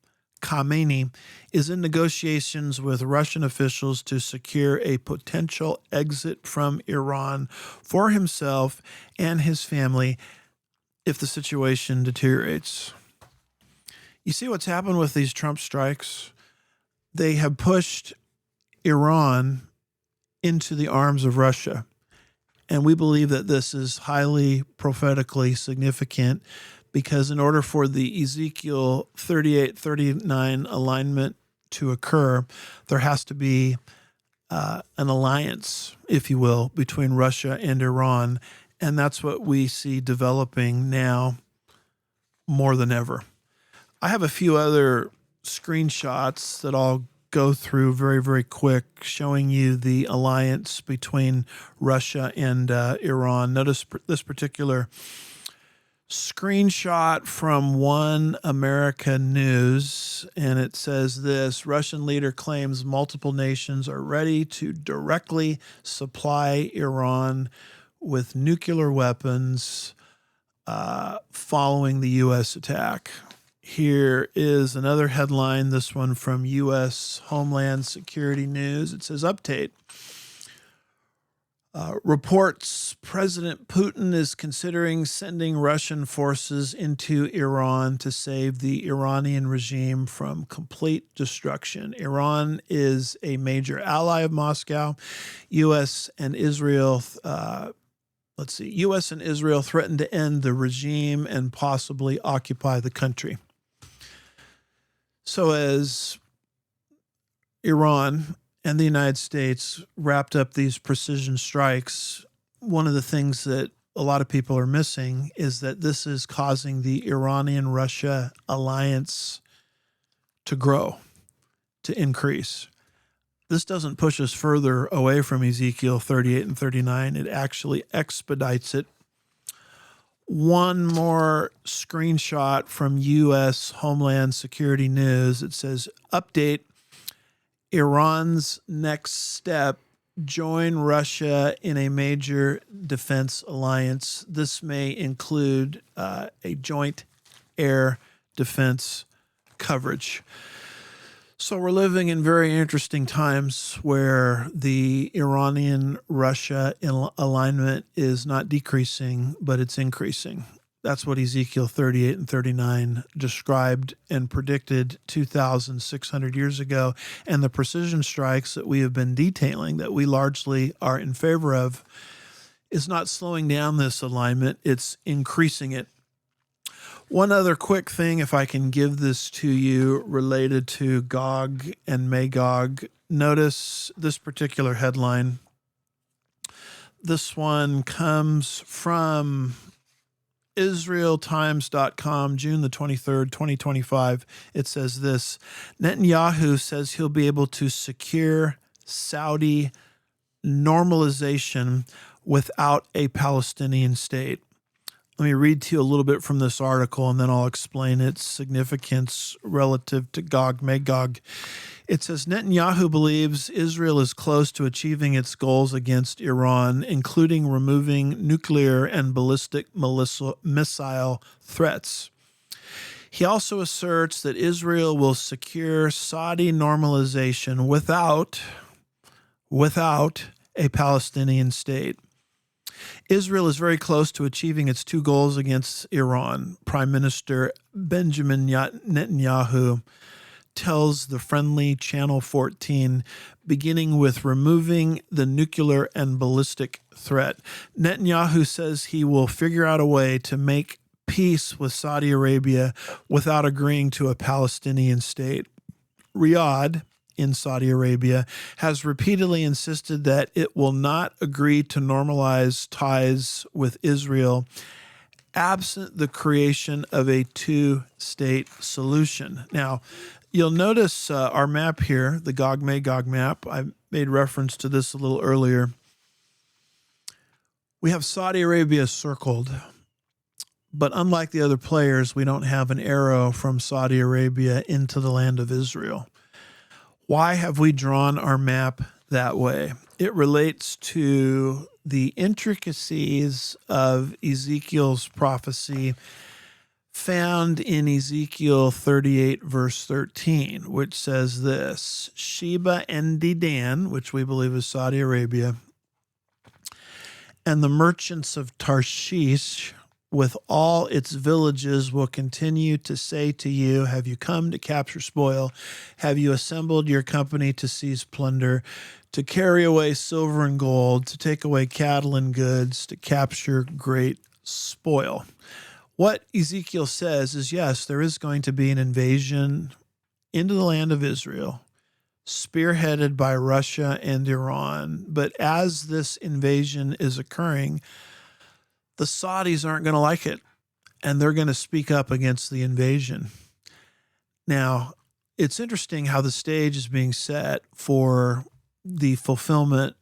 Khamenei is in negotiations with Russian officials to secure a potential exit from Iran for himself and his family if the situation deteriorates. You see what's happened with these Trump strikes? They have pushed Iran into the arms of Russia. And we believe that this is highly prophetically significant, because in order for the Ezekiel 38-39 alignment to occur, there has to be an alliance, if you will, between Russia and Iran. And that's what we see developing now more than ever. I have a few other screenshots that I'll go through very, very quick, showing you the alliance between Russia and Iran. Notice this particular screenshot from One America News, and it says this: Russian leader claims multiple nations are ready to directly supply Iran with nuclear weapons following the U.S. attack. Here is another headline, this one from U.S. Homeland Security News. It says, update. Reports President Putin is considering sending Russian forces into Iran to save the Iranian regime from complete destruction. Iran is a major ally of Moscow. U.S. and Israel threaten to end the regime and possibly occupy the country. So as Iran and the United States wrapped up these precision strikes, one of the things that a lot of people are missing is that this is causing the Iranian-Russia alliance to grow, to increase. This doesn't push us further away from Ezekiel 38 and 39. It actually expedites it. One more screenshot from U.S. Homeland Security News. It says, update, Iran's next step, join Russia in a major defense alliance. This may include a joint air defense coverage. So we're living in very interesting times where the Iranian-Russia alignment is not decreasing, but it's increasing. That's what Ezekiel 38 and 39 described and predicted 2,600 years ago. And the precision strikes that we have been detailing, that we largely are in favor of, is not slowing down this alignment, it's increasing it. One other quick thing, if I can give this to you, related to Gog and Magog. Notice this particular headline. This one comes from IsraelTimes.com, June the 23rd, 2025. It says this: Netanyahu says he'll be able to secure Saudi normalization without a Palestinian state. Let me read to you a little bit from this article, and then I'll explain its significance relative to Gog-Magog. It says, Netanyahu believes Israel is close to achieving its goals against Iran, including removing nuclear and ballistic missile threats. He also asserts that Israel will secure Saudi normalization without a Palestinian state. Israel is very close to achieving its two goals against Iran. Prime Minister Benjamin Netanyahu tells the friendly Channel 14, beginning with removing the nuclear and ballistic threat. Netanyahu says he will figure out a way to make peace with Saudi Arabia without agreeing to a Palestinian state. Riyadh, in Saudi Arabia, has repeatedly insisted that it will not agree to normalize ties with Israel absent the creation of a two-state solution. Now, you'll notice our map here, the Gog-Magog map. I made reference to this a little earlier. We have Saudi Arabia circled, but unlike the other players, we don't have an arrow from Saudi Arabia into the land of Israel. Why have we drawn our map that way? It relates to the intricacies of Ezekiel's prophecy found in Ezekiel 38, verse 13, which says this: Sheba and Dedan, which we believe is Saudi Arabia, and the merchants of Tarshish with all its villages will continue to say to you, have you come to capture spoil? Have you assembled your company to seize plunder, to carry away silver and gold, to take away cattle and goods, to capture great spoil? What Ezekiel says is, yes, there is going to be an invasion into the land of Israel, spearheaded by Russia and Iran. But as this invasion is occurring, the Saudis aren't going to like it, and they're going to speak up against the invasion. Now, it's interesting how the stage is being set for the fulfillment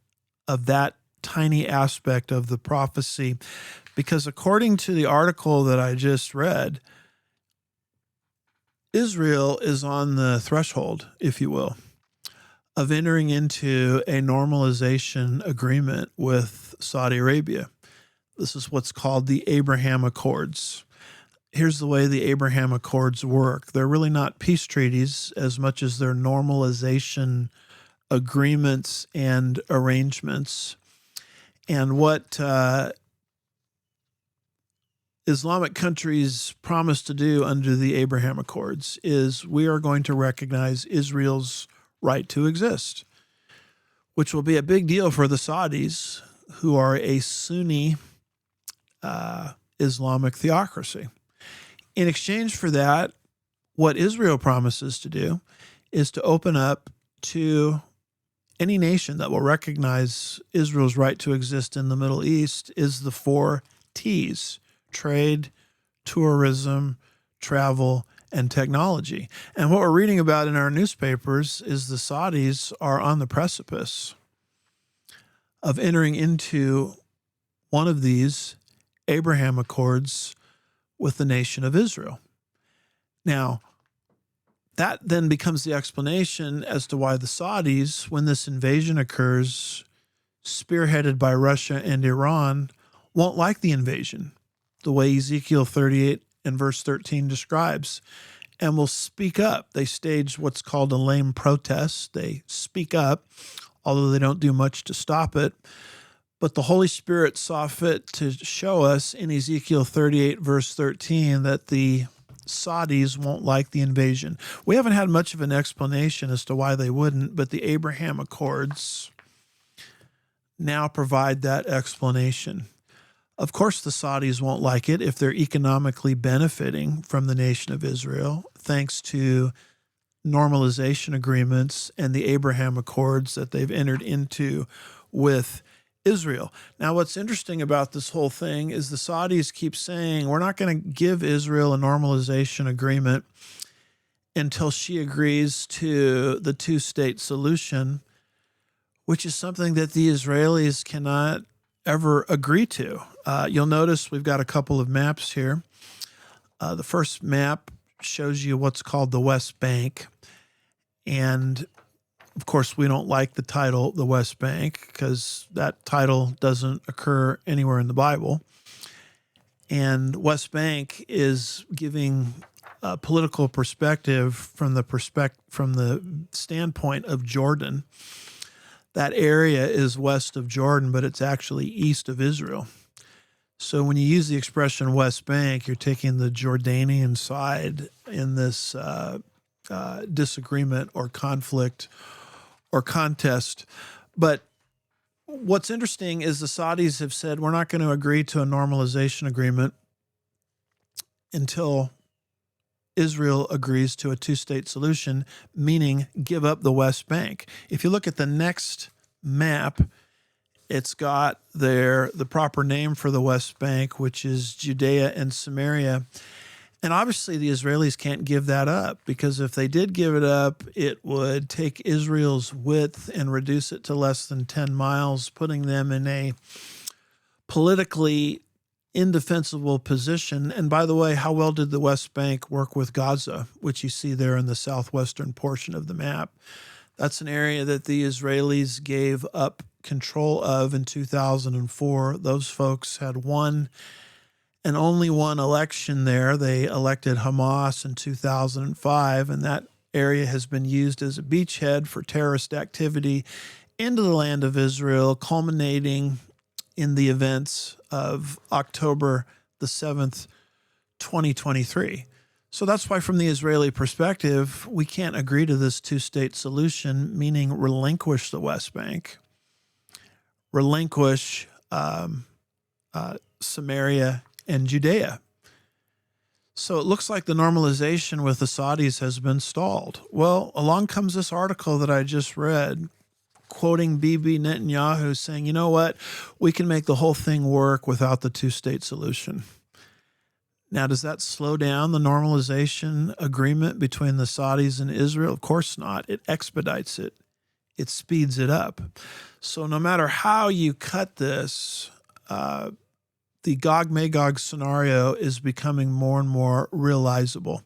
of that tiny aspect of the prophecy, because according to the article that I just read, Israel is on the threshold, if you will, of entering into a normalization agreement with Saudi Arabia. This is what's called the Abraham Accords. Here's the way the Abraham Accords work. They're really not peace treaties as much as they're normalization agreements and arrangements. And what Islamic countries promise to do under the Abraham Accords is we are going to recognize Israel's right to exist, which will be a big deal for the Saudis, who are a Sunni Islamic theocracy. In exchange for that, what Israel promises to do is to open up to any nation that will recognize Israel's right to exist in the Middle East is the 4 T's: trade, tourism, travel, and technology. And what we're reading about in our newspapers is the Saudis are on the precipice of entering into one of these Abraham Accords with the nation of Israel. Now, that then becomes the explanation as to why the Saudis, when this invasion occurs, spearheaded by Russia and Iran, won't like the invasion, the way Ezekiel 38 and verse 13 describes, and will speak up. They stage what's called a lame protest. They speak up, although they don't do much to stop it. But the Holy Spirit saw fit to show us in Ezekiel 38, verse 13, that the Saudis won't like the invasion. We haven't had much of an explanation as to why they wouldn't, but the Abraham Accords now provide that explanation. Of course, the Saudis won't like it if they're economically benefiting from the nation of Israel, thanks to normalization agreements and the Abraham Accords that they've entered into with Israel. Now, what's interesting about this whole thing is the Saudis keep saying, we're not going to give Israel a normalization agreement until she agrees to the 2-state solution, which is something that the Israelis cannot ever agree to. You'll notice we've got a couple of maps here. The first map shows you what's called the West Bank. And of course, we don't like the title, the West Bank, because that title doesn't occur anywhere in the Bible. And West Bank is giving a political perspective from the standpoint of Jordan. That area is west of Jordan, but it's actually east of Israel. So when you use the expression West Bank, you're taking the Jordanian side in this disagreement or conflict or contest. But what's interesting is the Saudis have said, we're not going to agree to a normalization agreement until Israel agrees to a 2-state solution, meaning give up the West Bank. If you look at the next map, it's got there the proper name for the West Bank, which is Judea and Samaria. And obviously the Israelis can't give that up, because if they did give it up, it would take Israel's width and reduce it to less than 10 miles, putting them in a politically indefensible position. And by the way, how well did the West Bank work with Gaza, which you see there in the southwestern portion of the map? That's an area that the Israelis gave up control of in 2004. Those folks had won and only one election there. They elected Hamas in 2005, and that area has been used as a beachhead for terrorist activity into the land of Israel, culminating in the events of October the 7th, 2023. So that's why, from the Israeli perspective, we can't agree to this 2-state solution, meaning relinquish the West Bank, relinquish Samaria and Judea. So it looks like the normalization with the Saudis has been stalled. Well, along comes this article that I just read, quoting Bibi Netanyahu saying, you know what, we can make the whole thing work without the 2-state solution. Now, does that slow down the normalization agreement between the Saudis and Israel? Of course not. It expedites it. It speeds it up. So no matter how you cut this, the Gog-Magog scenario is becoming more and more realizable.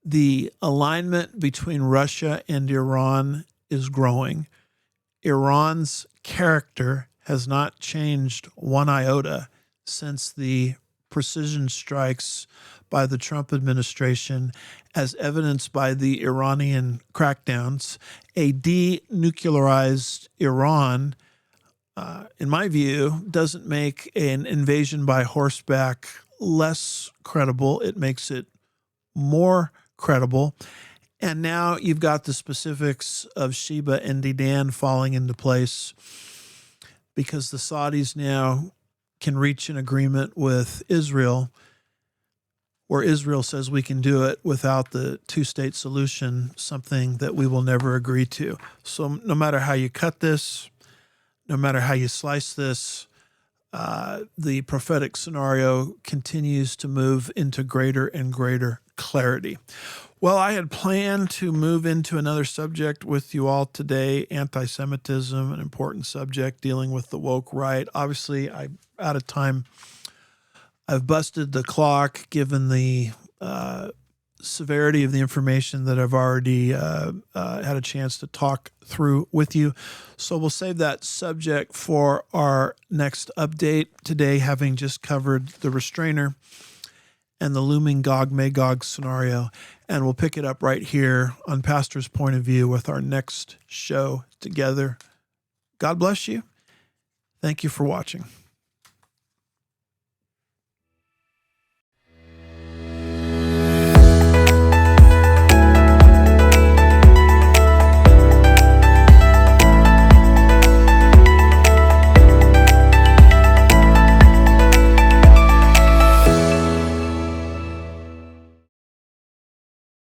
The alignment between Russia and Iran is growing. Iran's character has not changed one iota since the precision strikes by the Trump administration, as evidenced by the Iranian crackdowns. A denuclearized Iran, in my view, doesn't make an invasion by horseback less credible. It makes it more credible. And now you've got the specifics of Sheba and Dedan falling into place, because the Saudis now can reach an agreement with Israel where Israel says we can do it without the two-state solution, something that we will never agree to. So no matter how you cut this, no matter how you slice this, the prophetic scenario continues to move into greater and greater clarity. Well, I had planned to move into another subject with you all today, anti-Semitism, an important subject dealing with the woke right. Obviously, I'm out of time. I've busted the clock given the severity of the information that I've already had a chance to talk through with you. So we'll save that subject for our next update today, having just covered the Restrainer and the looming Gog-Magog scenario. And we'll pick it up right here on Pastor's Point of View with our next show together. God bless you. Thank you for watching.